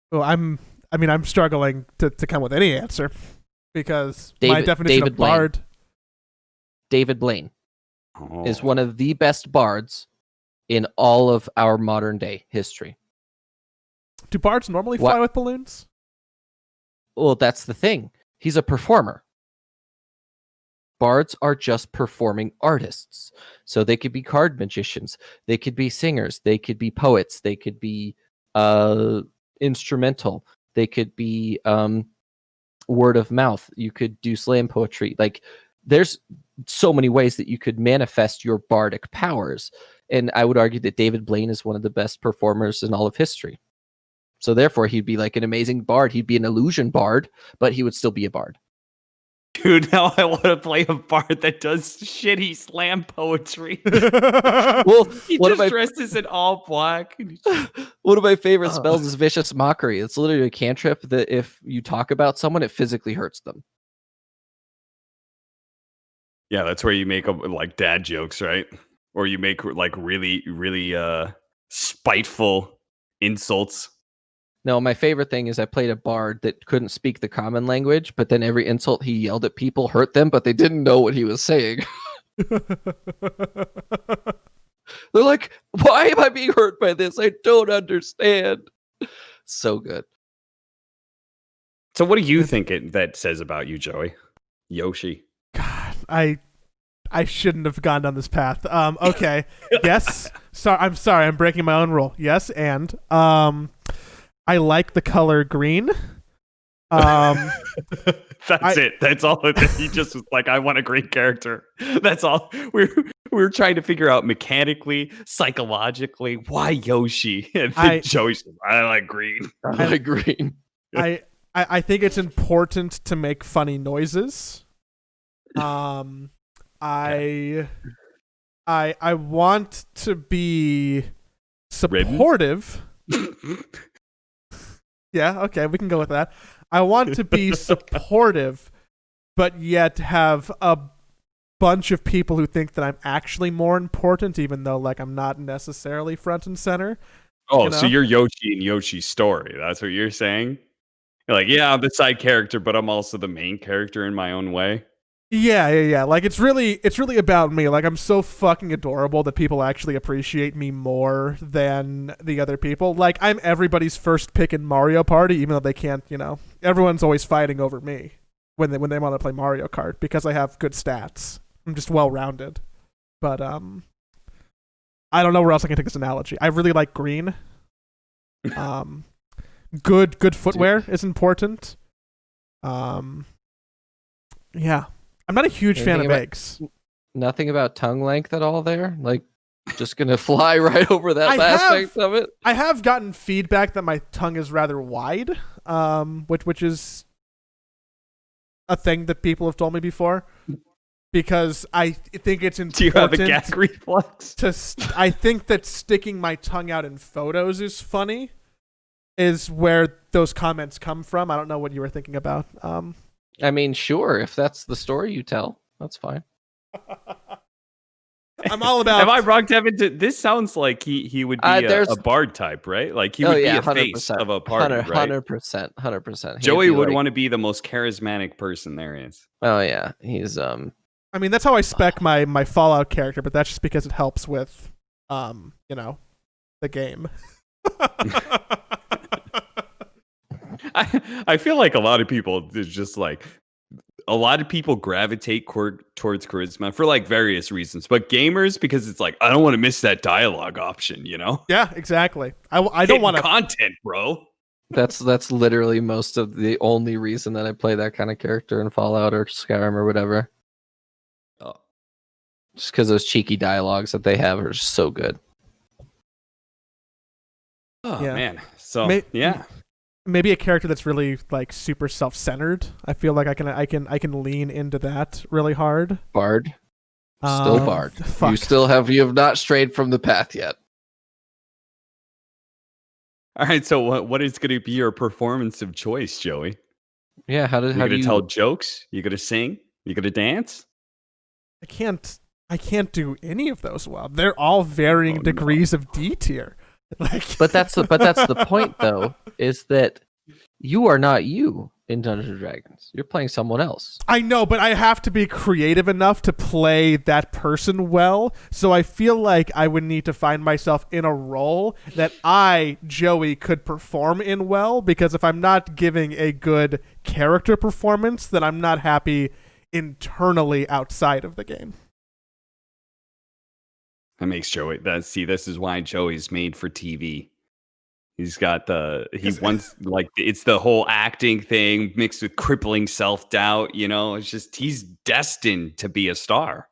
S1: Well, I'm struggling to come with any answer because my definition of bard.
S3: David Blaine is one of the best bards in all of our modern day history.
S1: Do bards normally fly with balloons?
S3: Well, that's the thing. He's a performer. Bards are just performing artists. So they could be card magicians. They could be singers. They could be poets. They could be instrumental. They could be word of mouth. You could do slam poetry. Like, there's so many ways that you could manifest your bardic powers. And I would argue that David Blaine is one of the best performers in all of history. So therefore, he'd be like an amazing bard. He'd be an illusion bard, but he would still be a bard.
S2: Dude, now I want to play a bard that does shitty slam poetry.
S3: Well,
S2: he just dresses in all black.
S3: One of my favorite spells is Vicious Mockery. It's literally a cantrip that if you talk about someone, it physically hurts them.
S2: Yeah, that's where you make like dad jokes, right? Or you make like really, really spiteful insults.
S3: No, my favorite thing is I played a bard that couldn't speak the common language, but then every insult he yelled at people hurt them, but they didn't know what he was saying. They're like, why am I being hurt by this? I don't understand. So good.
S2: So what do you think that says about you, Joey? Yoshi.
S1: God, I shouldn't have gone down this path. Okay. Yes. I'm sorry. I'm breaking my own rule. Yes, and I like the color green.
S2: That's it. That's all. He just was like, I want a green character. That's all. We're trying to figure out mechanically, psychologically, why Yoshi. And then Joey said, I like green.
S3: I like green.
S1: I think it's important to make funny noises. I want to be supportive. Yeah, okay, we can go with that. I want to be supportive, but yet have a bunch of people who think that I'm actually more important, even though like I'm not necessarily front and center.
S2: Oh,
S1: You
S2: so
S1: know?
S2: you're Yoshi in Yoshi's story. That's what you're saying? You're like, yeah, I'm the side character, but I'm also the main character in my own way.
S1: Yeah. Like it's really about me. Like I'm so fucking adorable that people actually appreciate me more than the other people. Like I'm everybody's first pick in Mario Party, even though they can't. Everyone's always fighting over me when they want to play Mario Kart because I have good stats. I'm just well rounded. But I don't know where else I can take this analogy. I really like green. Good footwear is important. Yeah. I'm not a huge fan of eggs.
S3: Nothing about tongue length at all there? Like, just going to fly right over that aspect of it?
S1: I have gotten feedback that my tongue is rather wide, which is a thing that people have told me before. Because I think it's important.
S2: Do you have a gag reflex?
S1: I think that sticking my tongue out in photos is funny, is where those comments come from. I don't know what you were thinking about.
S3: I mean, sure, if that's the story you tell, that's fine.
S1: I'm all about.
S2: Am I wrong, Devin? This sounds like he would be a bard type, right? Like he would be a
S3: 100%,
S2: face of a party, right?
S3: 100%.
S2: Joey would want to be the most charismatic person there is.
S3: Oh yeah, he's
S1: I mean, that's how I spec my Fallout character, but that's just because it helps with, the game.
S2: I feel like a lot of people is just like a lot of people gravitate towards charisma for like various reasons, but gamers because it's like I don't want to miss that dialogue option,
S1: Yeah, exactly. I don't want to
S2: content, bro.
S3: That's literally most of the only reason that I play that kind of character in Fallout or Skyrim or whatever.
S2: Oh.
S3: Just because those cheeky dialogues that they have are just so good.
S2: Oh man. So yeah.
S1: Maybe a character that's really like super self-centered. I feel like I can lean into that really hard.
S3: Bard. Still Bard.
S1: Fuck.
S3: You have not strayed from the path yet.
S2: All right, so what is going to be your performance of choice, Joey?
S3: Yeah, how do you
S2: tell jokes? You going to sing? You going to dance?
S1: I can't do any of those well. They're all varying degrees of D tier.
S3: But that's the point, though, is that you are not you in Dungeons and Dragons. You're playing someone else.
S1: I know, but I have to be creative enough to play that person well. So I feel like I would need to find myself in a role that I, Joey, could perform in well. Because if I'm not giving a good character performance, then I'm not happy internally outside of the game.
S2: That makes Joey. This is why Joey's made for TV. He's got it's the whole acting thing mixed with crippling self-doubt. It's just he's destined to be a star.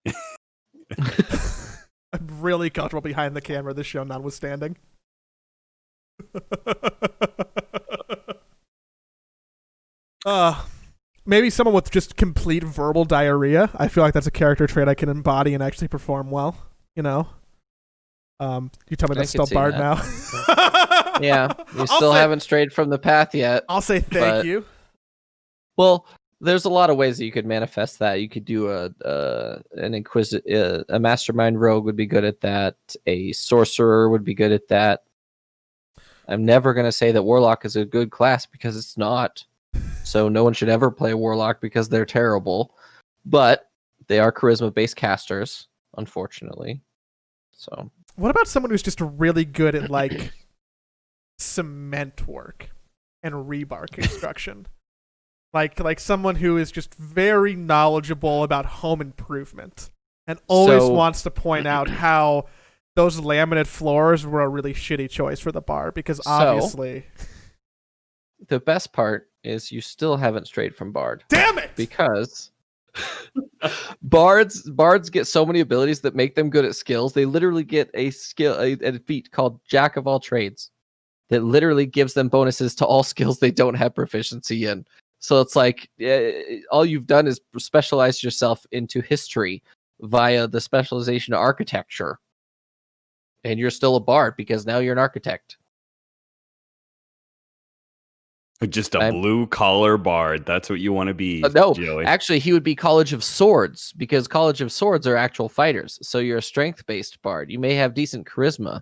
S1: I'm really comfortable behind the camera, this show notwithstanding. Maybe someone with just complete verbal diarrhea. I feel like that's a character trait I can embody and actually perform well. You tell me that's spelled Bard now.
S3: Yeah, you still haven't strayed from the path yet.
S1: I'll say thank you.
S3: Well, there's a lot of ways that you could manifest that. You could do a mastermind rogue would be good at that. A sorcerer would be good at that. I'm never going to say that warlock is a good class because it's not. So no one should ever play warlock because they're terrible. But they are charisma-based casters, unfortunately. So
S1: what about someone who's just really good at like cement work and rebar construction? like someone who is just very knowledgeable about home improvement and always wants to point out how those laminate floors were a really shitty choice for the bar because obviously
S3: the best part is you still haven't strayed from Bard.
S1: Damn it!
S3: Because bards get so many abilities that make them good at skills. They literally get a feat called Jack of all trades that literally gives them bonuses to all skills they don't have proficiency in. So it's like all you've done is specialize yourself into history via the specialization of architecture. And you're still a bard because now you're an architect.
S2: Just a blue collar bard. That's what you want to be,
S3: no,
S2: Joey.
S3: actually, he would be College of Swords because College of Swords are actual fighters. So you're a strength-based bard. You may have decent charisma,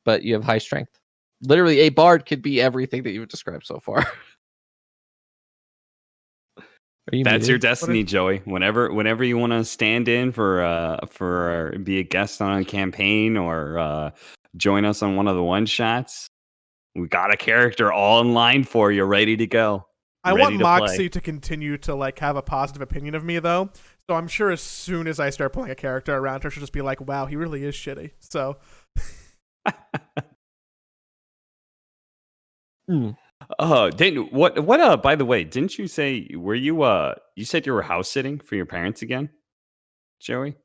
S3: but you have high strength. Literally, a bard could be everything that you've described so far.
S2: That's your destiny, Joey. Whenever you want to stand in for be a guest on a campaign or join us on one of the one shots, we got a character all in line for you, ready to go.
S1: I want Moxie to continue to like have a positive opinion of me though. So I'm sure as soon as I start playing a character around her, she'll just be like, "Wow, he really is shitty." So.
S2: By the way, didn't you say you said you were house sitting for your parents again, Joey?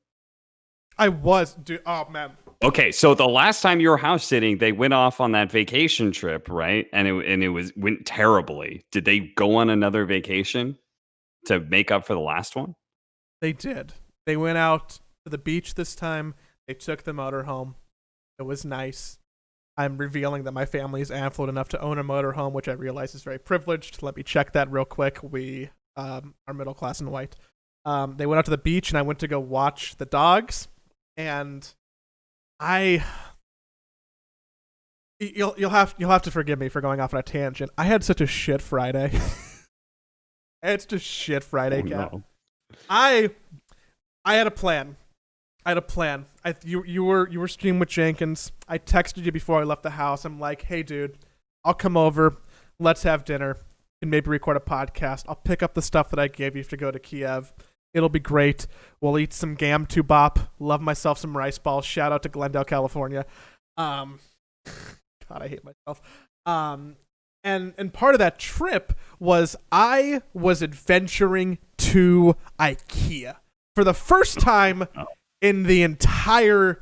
S1: I was, dude. Oh man.
S2: Okay, so the last time you were house sitting, they went off on that vacation trip, right? And it went terribly. Did they go on another vacation to make up for the last one?
S1: They did. They went out to the beach this time. They took the motorhome. It was nice. I'm revealing that my family is affluent enough to own a motorhome, which I realize is very privileged. Let me check that real quick. We are middle class and white. They went out to the beach, and I went to go watch the dogs. And you'll have to forgive me for going off on a tangent. I had such a shit Friday. It's just shit Friday, Cap. No. I had a plan. You were streaming with Jenkins. I texted you before I left the house. I'm like, hey, dude, I'll come over. Let's have dinner and maybe record a podcast. I'll pick up the stuff that I gave you to go to Kiev. It'll be great. We'll eat some Gam Tubop. Love myself some rice balls. Shout out to Glendale, California. God, I hate myself. And part of that trip was I was adventuring to IKEA for the first time in the entirety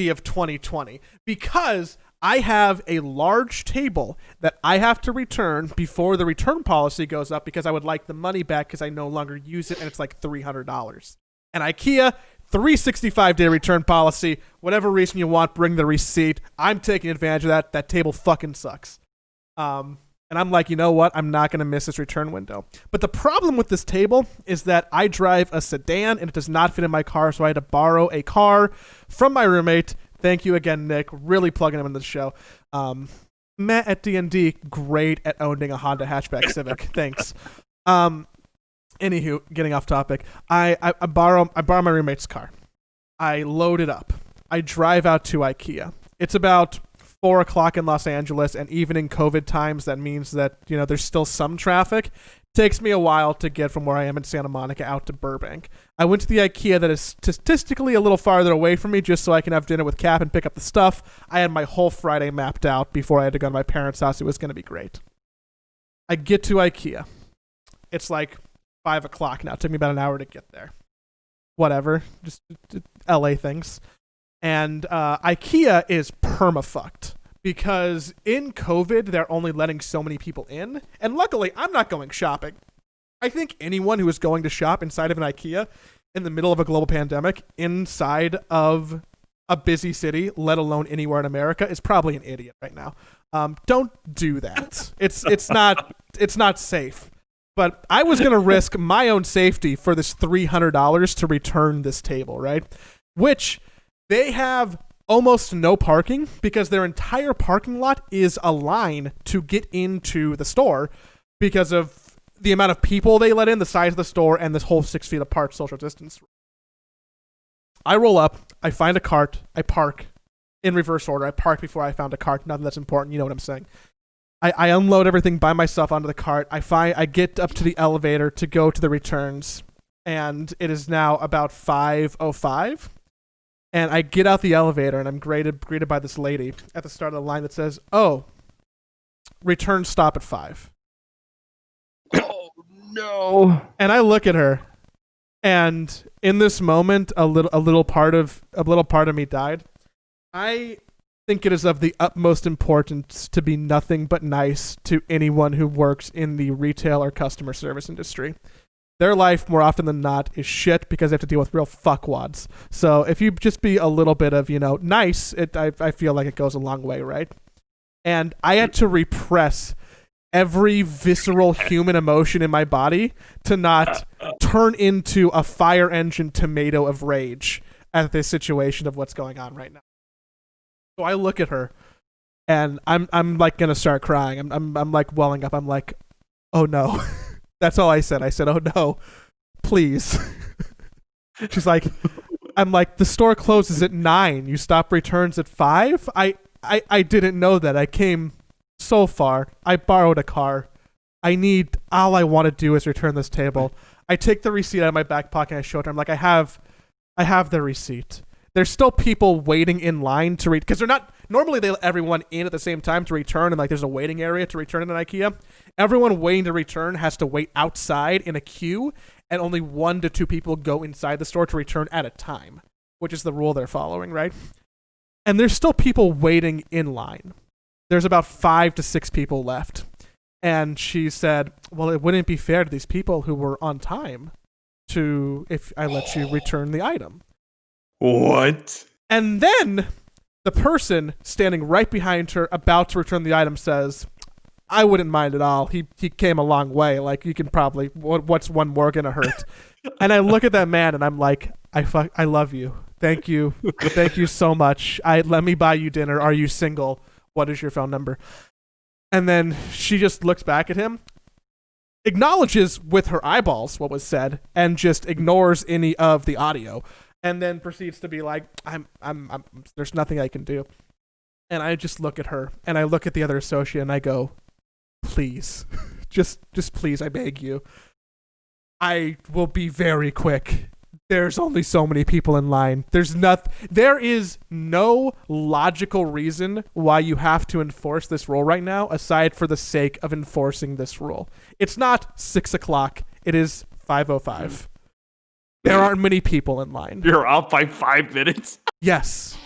S1: of 2020 because I have a large table that I have to return before the return policy goes up because I would like the money back because I no longer use it and it's like $300. And IKEA, 365-day return policy, whatever reason you want, bring the receipt. I'm taking advantage of that. That table fucking sucks. And I'm like, you know what? I'm not going to miss this return window. But the problem with this table is that I drive a sedan and it does not fit in my car, so I had to borrow a car from my roommate. Thank you again, Nick. Really plugging him into the show. Matt at DnD, great at owning a Honda hatchback Civic. Thanks. Anywho, getting off topic. I borrow my roommate's car. I load it up. I drive out to IKEA. It's about 4 o'clock in Los Angeles, and even in COVID times, that means that, you know, there's still some traffic. Takes me a while to get from where I am in Santa Monica out to Burbank. I went to the IKEA that is statistically a little farther away from me just so I can have dinner with Cap and pick up the stuff. I had my whole Friday mapped out before I had to go to my parents' house. It was going to be great. I get to IKEA. It's like 5 o'clock now. It took me about an hour to get there. Whatever. Just LA things. And IKEA is perma-fucked because in COVID, they're only letting so many people in. And luckily, I'm not going shopping. I think anyone who is going to shop inside of an IKEA in the middle of a global pandemic, inside of a busy city, let alone anywhere in America, is probably an idiot right now. Don't do that. It's not safe. But I was going to risk my own safety for this $300 to return this table, right? Which they have almost no parking because their entire parking lot is a line to get into the store because of the amount of people they let in, the size of the store, and this whole 6 feet apart social distance. I roll up, I find a cart, I park in reverse order. I park before I found a cart. Nothing that's important. You know what I'm saying. I unload everything by myself onto the cart. I get up to the elevator to go to the returns, and it is now about 5:05. And I get out the elevator, and I'm greeted by this lady at the start of the line that says, "Oh, return stop at 5."
S3: Oh no!
S1: And I look at her, and in this moment, a little part of me died. I think it is of the utmost importance to be nothing but nice to anyone who works in the retail or customer service industry. Their life, more often than not, is shit because they have to deal with real fuckwads. So if you just be a little bit of, nice, I feel like it goes a long way, right? And I had to repress every visceral human emotion in my body to not turn into a fire engine tomato of rage at this situation of what's going on right now. So I look at her, and I'm like gonna start crying. I'm like welling up. I'm like, oh no. That's all I said. I said, oh no, please. She's like, I'm like, the store closes at 9. You stop returns at 5? I didn't know that. I came so far. I borrowed a car. All I want to do is return this table. I take the receipt out of my back pocket and I show it to her. I'm like, I have the receipt. There's still people waiting in line to read, because they're not, normally they let everyone in at the same time to return, and like there's a waiting area to return in an IKEA. Everyone waiting to return has to wait outside in a queue, and only 1 to 2 people go inside the store to return at a time, which is the rule they're following, right? And there's still people waiting in line. There's about 5 to 6 people left. And she said, well, it wouldn't be fair to these people who were on time if I let you return the item.
S2: What?
S1: And then the person standing right behind her about to return the item says, I wouldn't mind at all. He came a long way. Like, you can probably, what's one more gonna hurt? And I look at that man and I'm like, I love you. Thank you. Thank you so much. Let me buy you dinner. Are you single? What is your phone number? And then she just looks back at him, acknowledges with her eyeballs what was said, and just ignores any of the audio. And then proceeds to be like, I'm there's nothing I can do. And I just look at her, and I look at the other associate, and I go, please, just please, I beg you. I will be very quick. There's only so many people in line. There is no logical reason why you have to enforce this rule right now, aside for the sake of enforcing this rule. It's not 6 o'clock. It is 5:05. There aren't many people in line.
S2: You're off by 5 minutes?
S1: Yes.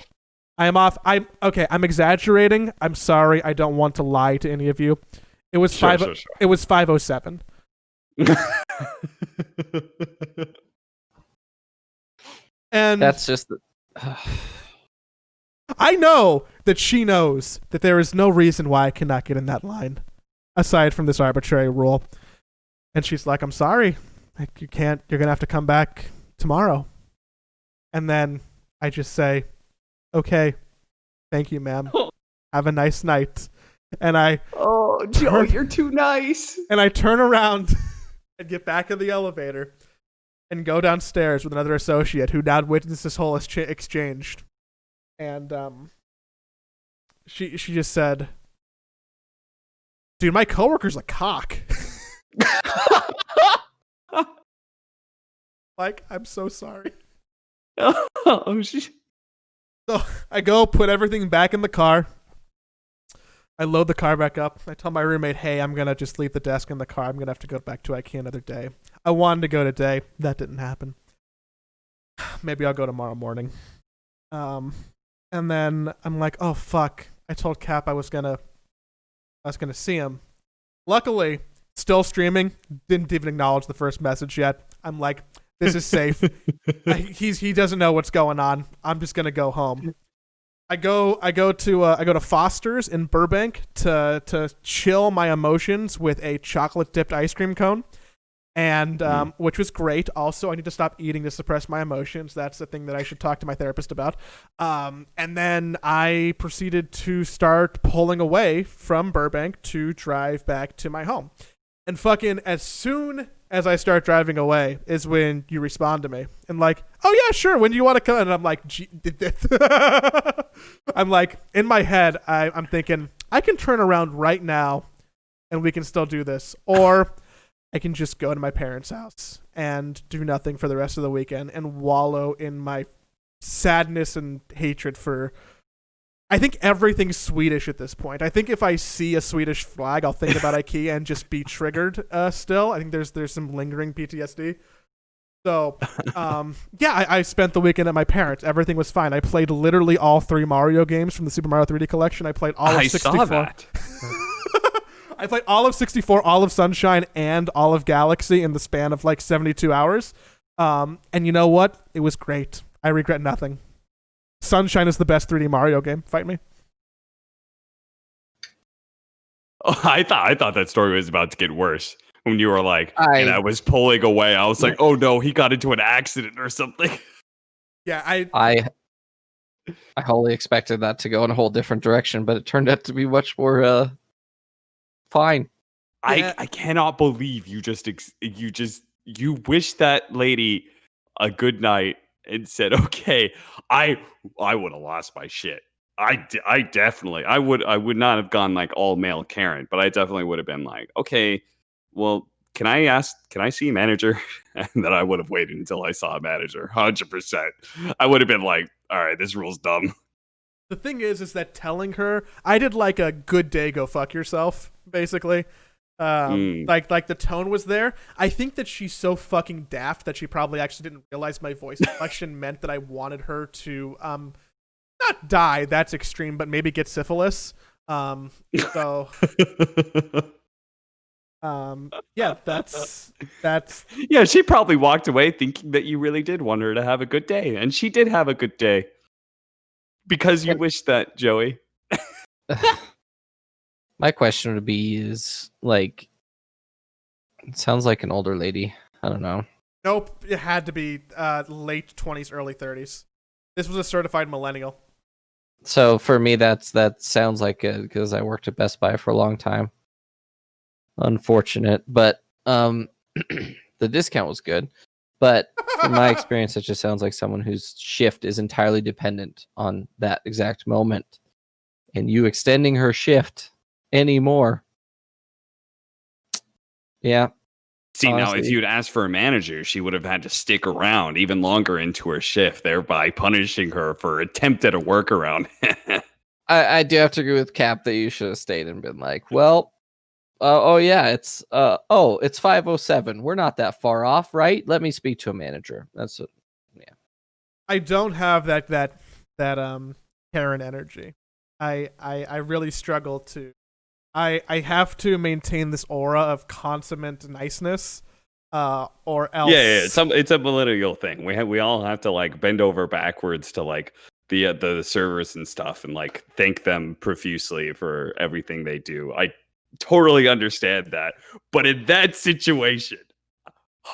S1: I am off. I'm exaggerating. I'm sorry. I don't want to lie to any of you. It was
S2: Sure.
S1: It was 5:07. And
S3: That's just
S1: I know that she knows that there is no reason why I cannot get in that line, aside from this arbitrary rule. And she's like, I'm sorry. Like, you can't, you're going to have to come back tomorrow. And then I just say, okay, thank you, ma'am. Have a nice night. And
S2: oh, Joe, you're too nice.
S1: And I turn around and get back in the elevator and go downstairs with another associate who now witnessed this whole exchange. And she just said, dude, my coworker's a cock. Like, I'm so sorry.
S2: Oh, shit.
S1: So I go put everything back in the car. I load the car back up. I tell my roommate, hey, I'm going to just leave the desk in the car. I'm going to have to go back to IKEA another day. I wanted to go today. That didn't happen. Maybe I'll go tomorrow morning. And then I'm like, oh, fuck. I told Cap I was gonna see him. Luckily, still streaming. Didn't even acknowledge the first message yet. I'm like, this is safe. He doesn't know what's going on. I'm just gonna go home. I go to Foster's in Burbank to chill my emotions with a chocolate dipped ice cream cone, and which was great. Also, I need to stop eating to suppress my emotions. That's the thing that I should talk to my therapist about. And then I proceeded to start pulling away from Burbank to drive back to my home. And fucking as soon as I start driving away is when you respond to me and like, oh yeah, sure. When do you want to come? And I'm like, I'm like, in my head, I'm thinking I can turn around right now and we can still do this. Or I can just go to my parents' house and do nothing for the rest of the weekend and wallow in my sadness and hatred for, I think everything's Swedish at this point. I think if I see a Swedish flag, I'll think about IKEA and just be triggered still. I think there's some lingering PTSD. So, yeah, I spent the weekend at my parents'. Everything was fine. I played literally all 3 Mario games from the Super Mario 3D collection. I played all of 64.
S2: I saw that.
S1: I played all of 64, all of Sunshine, and all of Galaxy in the span of like 72 hours. And you know what? It was great. I regret nothing. Sunshine is the best 3D Mario game. Fight me.
S2: Oh, I thought that story was about to get worse when you were like, and I
S3: I
S2: was pulling away. I was like, oh no, he got into an accident or something.
S1: Yeah,
S3: I wholly expected that to go in a whole different direction, but it turned out to be much more fine.
S1: Yeah.
S2: I cannot believe you wish that lady a good night and said, okay, I would have lost my shit. I definitely I would not have gone like all male Karen, but I definitely would have been like, okay, well, can I see a manager? And then I would have waited until I saw a manager. 100%. I would have been like, all right, this rule's dumb.
S1: The thing is that telling her, I did like a good day, go fuck yourself, basically. Like the tone was there. I think that she's so fucking daft that she probably actually didn't realize my voice inflection meant that I wanted her to not die. That's extreme, but maybe get syphilis. So yeah, that's
S2: Yeah, she probably walked away thinking that you really did want her to have a good day, and she did have a good day because you wished that, Joey.
S3: My question would be is like, it sounds like an older lady. I don't know.
S1: nope. It had to be late 20s, early 30s. This was a certified millennial.
S3: So for me, that sounds like because I worked at Best Buy for a long time. Unfortunate, but the discount was good. But from my experience, it just sounds like someone whose shift is entirely dependent on that exact moment, and you extending her shift anymore. Yeah.
S2: See, now if
S3: Honestly.
S2: you'd asked for a manager, she would have had to stick around even longer into her shift, thereby punishing her for attempt at a workaround.
S3: I do have to agree with Cap that you should have stayed and been like, well, oh yeah, it's 5:07. We're not that far off, right? Let me speak to a manager. That's it. Yeah.
S1: I don't have that Karen energy. I really struggle to. I have to maintain this aura of consummate niceness, or else.
S2: Yeah, it's a millennial thing. We all have to like bend over backwards to like the servers and stuff, and like thank them profusely for everything they do. I totally understand that, but in that situation,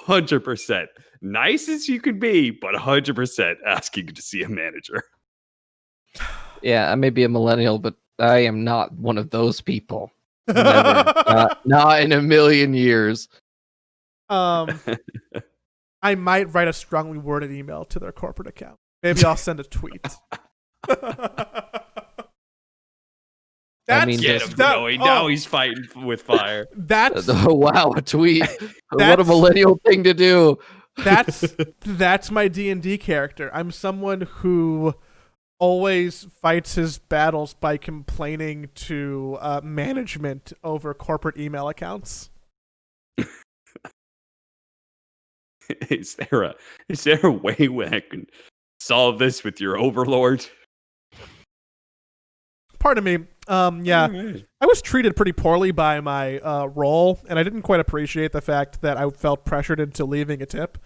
S2: 100% nice as you could be, but 100% asking to see a manager.
S3: Yeah, I may be a millennial, but I am not one of those people. Never. Not in a million years.
S1: I might write a strongly worded email to their corporate account. Maybe I'll send a tweet.
S3: I mean,
S2: Get him, Joey. Now he's fighting with fire.
S1: That's
S3: wow, a tweet. What a millennial thing to do.
S1: that's my D&D character. I'm someone who always fights his battles by complaining to management over corporate email accounts.
S2: Is there a way where I can solve this with your overlord?
S1: Pardon me. Yeah, I was treated pretty poorly by my role, and I didn't quite appreciate the fact that I felt pressured into leaving a tip.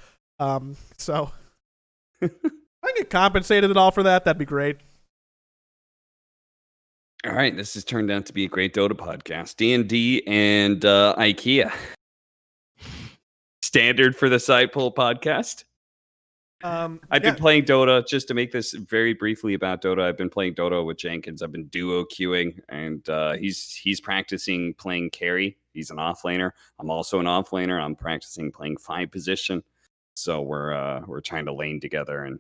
S1: So if I get compensated at all for that, that'd be great.
S2: All right, this has turned out to be a great Dota podcast. D&D and IKEA. Standard for the Side Pull podcast. I've been playing Dota. Just to make this very briefly about Dota, I've been playing Dota with Jenkins. I've been duo queuing, and he's practicing playing carry. He's an offlaner. I'm also an offlaner. I'm practicing playing 5 position. So we're trying to lane together and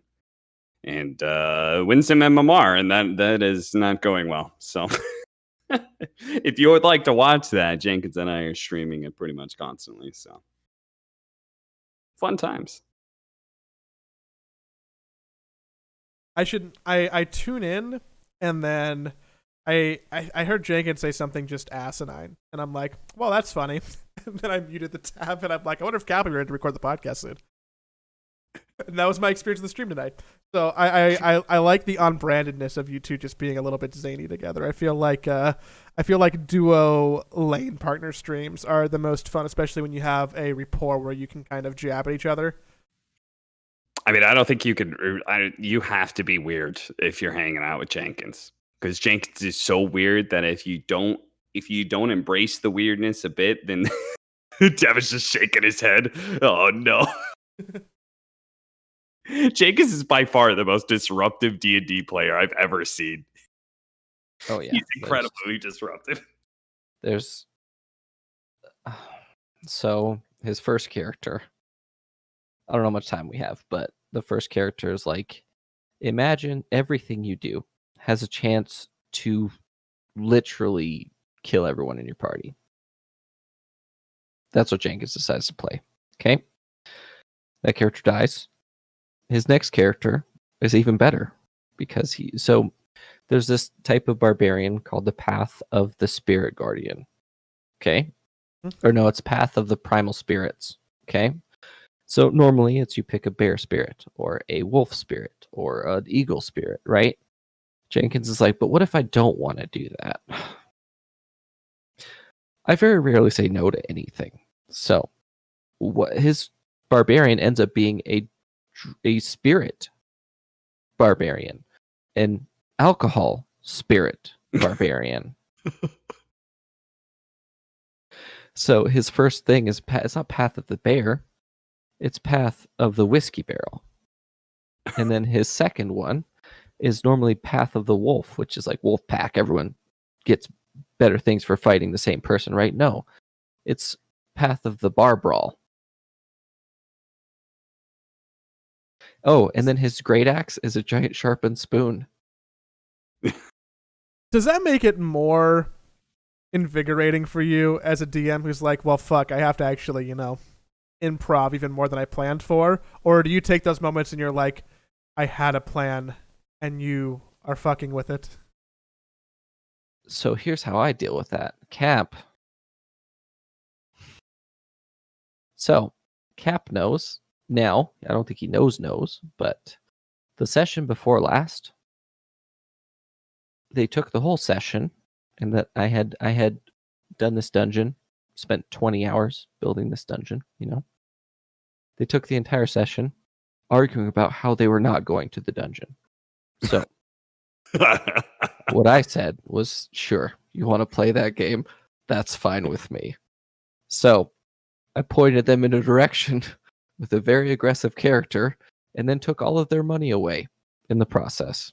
S2: win some MMR, and that is not going well. So if you would like to watch that, Jenkins and I are streaming it pretty much constantly. So fun times.
S1: I tune in, and then I heard Jenkins say something just asinine, and I'm like, well, that's funny. And then I muted the tab, and I'm like, I wonder if Cal will be ready to record the podcast soon. And that was my experience with the stream tonight. So I like the unbrandedness of you two just being a little bit zany together. I feel like duo lane partner streams are the most fun, especially when you have a rapport where you can kind of jab at each other.
S2: I mean, I don't think you could. You have to be weird if you're hanging out with Jenkins, because Jenkins is so weird that if you don't if you don't embrace the weirdness a bit, then Devin's just shaking his head. Oh no. Jenkins is by far the most disruptive D&D player I've ever seen.
S3: Oh yeah,
S2: He's incredibly disruptive.
S3: There's so his first character. I don't know how much time we have, but the first character is like, imagine everything you do has a chance to literally kill everyone in your party. That's what Jenkins decides to play. Okay? That character dies. His next character is even better because there's this type of barbarian called the Path of the Spirit Guardian. Okay? Or no, it's Path of the Primal Spirits. Okay? So normally it's you pick a bear spirit or a wolf spirit or an eagle spirit, right? Jenkins is like, but what if I don't want to do that? I very rarely say no to anything. So what his barbarian ends up being a spirit barbarian, an alcohol spirit barbarian. So his first thing is it's not Path of the Bear, it's Path of the Whiskey Barrel. And then his second one is normally Path of the Wolf, which is like Wolf Pack. Everyone gets better things for fighting the same person, right? No, it's Path of the Bar Brawl. Oh, and then his great axe is a giant sharpened spoon.
S1: Does that make it more invigorating for you as a DM who's like, well, fuck, I have to actually, improv even more than I planned for? Or do you take those moments and you're like, I had a plan and you are fucking with it?
S3: So here's how I deal with that. Cap. So Cap knows. Now, I don't think he knows, but the session before last, they took the whole session, and that I had done this dungeon, spent 20 hours building this dungeon, They took the entire session arguing about how they were not going to the dungeon. So what I said was, sure, you want to play that game? That's fine with me. So I pointed them in a direction with a very aggressive character, and then took all of their money away in the process.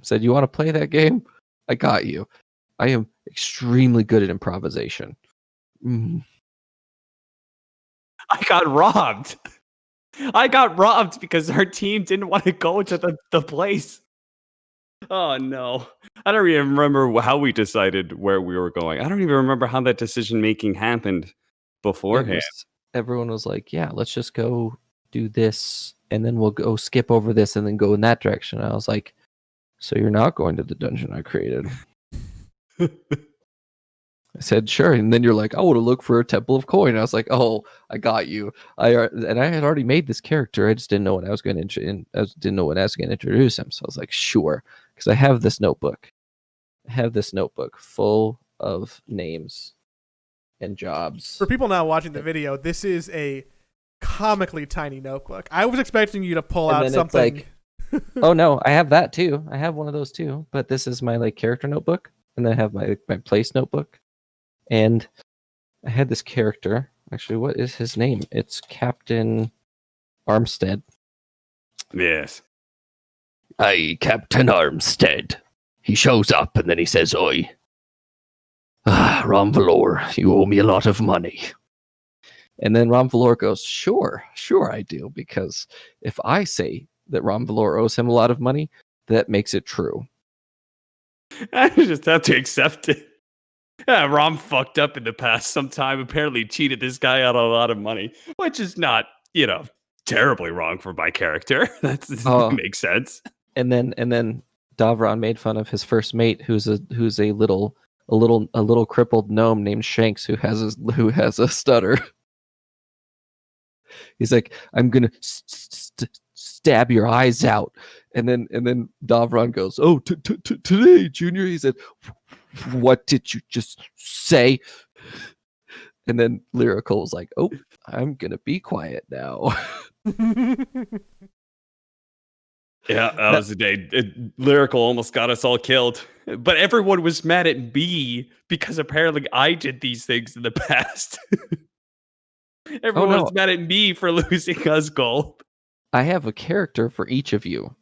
S3: Said, you want to play that game? I got you. I am extremely good at improvisation.
S2: I got robbed. I got robbed because our team didn't want to go to the place. Oh, no. I don't even remember how we decided where we were going. I don't even remember how that decision-making happened beforehand.
S3: Everyone was like, yeah, let's just go do this, and then we'll go skip over this and then go in that direction. And I was like, so you're not going to the dungeon I created? I said, sure. And then you're like, I want to look for a Temple of Coin. I was like, oh, I got you. I had already made this character. I just didn't know when I was going to introduce him. So I was like, sure, because I have this notebook. I have this notebook full of names and jobs.
S1: For people now watching the video, this is a comically tiny notebook. I was expecting you to pull out something.
S3: Oh no, I have that too. I have one of those too. But this is my character notebook, and then I have my place notebook. And I had this character. Actually, what is his name? It's Captain Armstead.
S2: Yes.
S3: Aye, Captain Armstead. He shows up and then he says, oi. Ron Valor, you owe me a lot of money. And then Ron Valor goes, sure I do, because if I say that Ron Valor owes him a lot of money, that makes it true.
S2: I just have to accept it. Yeah, Rom fucked up in the past sometime, apparently cheated this guy out of a lot of money, which is not, terribly wrong for my character. That makes sense.
S3: And then Davron made fun of his first mate, who's a little crippled gnome named Shanks who has a stutter. He's like, I'm gonna stab your eyes out, and then Davron goes, oh, today, Junior. He said, what did you just say? And then Lyrical was like, oh, I'm gonna be quiet now.
S2: Yeah, that was the day. Lyrical almost got us all killed. But everyone was mad at me because apparently I did these things in the past. Everyone was mad at me for losing us gold.
S3: I have a character for each of you.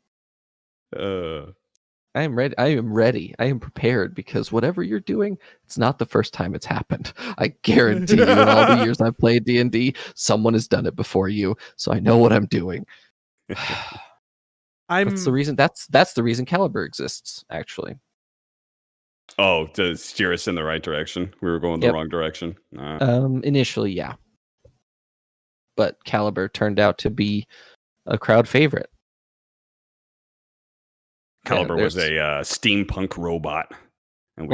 S3: I am ready. I am ready. I am prepared because whatever you're doing, it's not the first time it's happened. I guarantee you, in all the years I've played D&D, someone has done it before you, so I know what I'm doing. That's the reason. That's the reason Caliber exists, actually.
S2: Oh, to steer us in the right direction. We were going the wrong direction.
S3: Initially, yeah, but Caliber turned out to be a crowd favorite.
S2: Caliber was a steampunk robot. And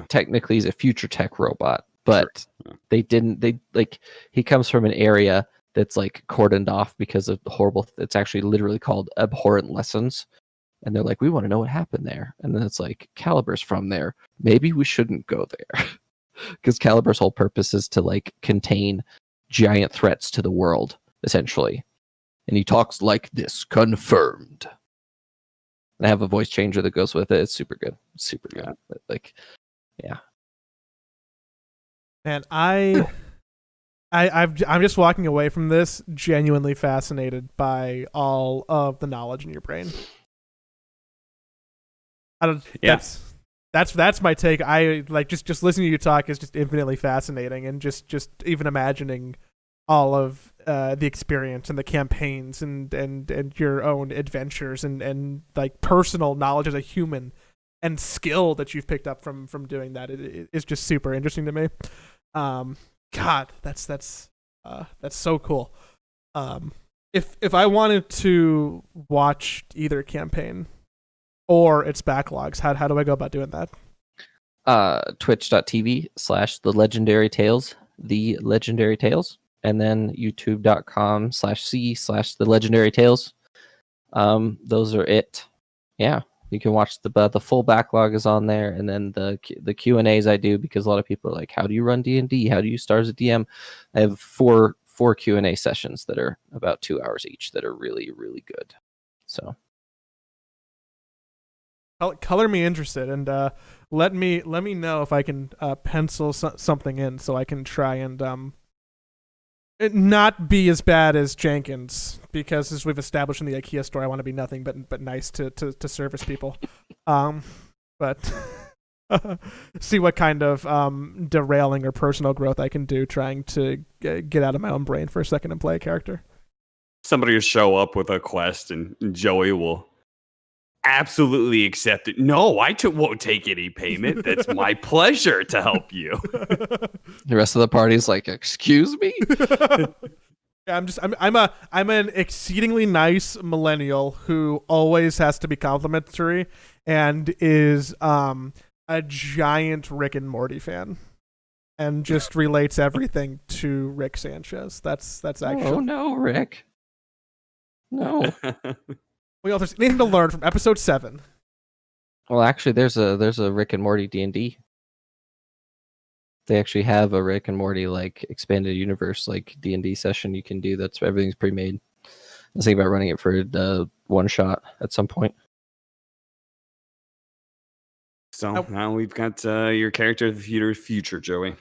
S3: technically he's a future tech robot, but they didn't. He comes from an area that's like cordoned off because of the horrible. It's actually literally called abhorrent lessons, and they're like, we want to know what happened there. And then it's like, Caliber's from there. Maybe we shouldn't go there, because Caliber's whole purpose is to like contain giant threats to the world, essentially. And he talks like this, confirmed. And I have a voice changer that goes with it. It's super good. Super good. But
S1: And I'm just walking away from this genuinely fascinated by all of the knowledge in your brain. That's my take. I like just listening to you talk is just infinitely fascinating, and just even imagining all of the experience and the campaigns and your own adventures and like personal knowledge as a human and skill that you've picked up from doing that. It is just super interesting to me. God, that's so cool. If I wanted to watch either campaign or its backlogs, how do I go about doing that?
S3: Twitch.tv/The Legendary Tales, The Legendary Tales, and then youtube.com/C/The Legendary Tales. Those are it. Yeah, you can watch the full backlog is on there, and then the Q&As I do, because a lot of people are like, how do you run D&D? How do you start as a DM? I have four Q&A sessions that are about 2 hours each that are really, really good. So
S1: color me interested, and let me know if I can pencil something in so I can try and it not be as bad as Jenkins, because as we've established in the IKEA store, I want to be nothing but nice to service people. But see what kind of derailing or personal growth I can do trying to get out of my own brain for a second and play a character.
S2: Somebody will show up with a quest, and Joey will absolutely accept it. No, I won't take any payment. That's my pleasure to help you.
S3: The rest of the party's like, excuse me?
S1: Yeah, I'm an exceedingly nice millennial who always has to be complimentary and is a giant Rick and Morty fan and just relates everything to Rick Sanchez. That's actually.
S3: Oh no, Rick. No.
S1: Well, if there's anything to learn from episode 7.
S3: Well, actually, there's a Rick and Morty D&D. They actually have a Rick and Morty like expanded universe like D&D session you can do. That's everything's pre-made. I was thinking about running it for the one shot at some point.
S2: So now we've got your character of the future, Joey.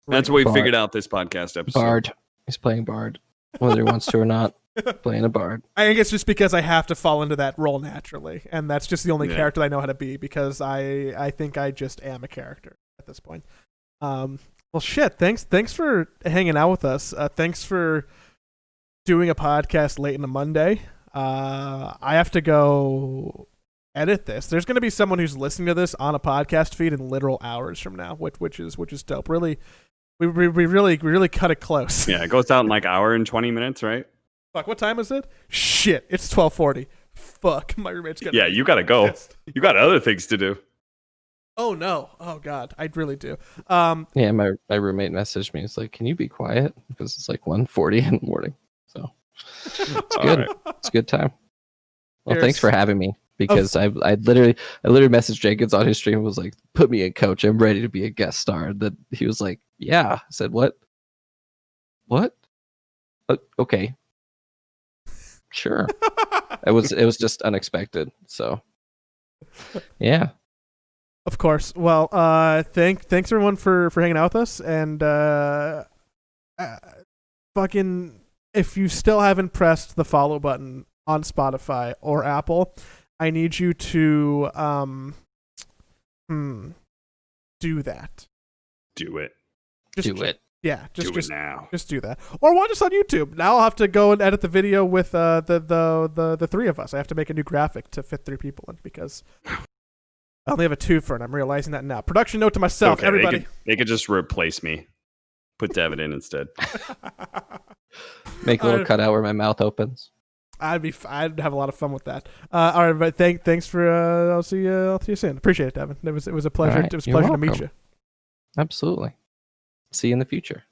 S2: That's what we figured out this podcast episode.
S3: Bard. He's playing Bard, whether he wants to or not. Playing a Bard.
S1: I think it's just because I have to fall into that role naturally, and that's just the only character I know how to be, because I think I just am a character at this point. Well, shit. Thanks for hanging out with us. Thanks for doing a podcast late in a Monday. I have to go edit this. There's going to be someone who's listening to this on a podcast feed in literal hours from now, which is dope. Really, we really cut it close.
S2: Yeah, it goes out in like an hour and 20 minutes, right?
S1: Fuck, what time is it? Shit, it's 12:40. Fuck, my roommate's gonna.
S2: Yeah, you gotta go. Pissed. You got other things to do.
S1: Oh no! Oh god, I really do.
S3: Yeah, my roommate messaged me. It's like, can you be quiet? Because it's like 1:40 in the morning. So it's good. Right. It's a good time. Well, thanks for having me. Because I literally messaged Jenkins on his stream and was like, put me in, coach. I'm ready to be a guest star. And then he was like, yeah. I said, what? Okay. Sure. It was just unexpected. So yeah.
S1: Of course. Well, thanks everyone for hanging out with us, and fucking, if you still haven't pressed the follow button on Spotify or Apple, I need you to do that.
S2: Do it.
S3: Do it.
S1: Yeah,
S2: Do it now.
S1: Just do that, or watch us on YouTube. Now I'll have to go and edit the video with the three of us. I have to make a new graphic to fit 3 people in because I only have a twofer, and I'm realizing that now. Production note to myself,
S2: Okay,
S1: everybody.
S2: They could just replace me. Put Devin in instead.
S3: Make a little cutout where my mouth opens.
S1: I'd have a lot of fun with that. All right, but thanks for. I'll see you soon. Appreciate it, Devin. It was a pleasure.
S3: Right,
S1: It was a
S3: you're
S1: pleasure to meet
S3: welcome.
S1: you.
S3: Absolutely. See you in the future.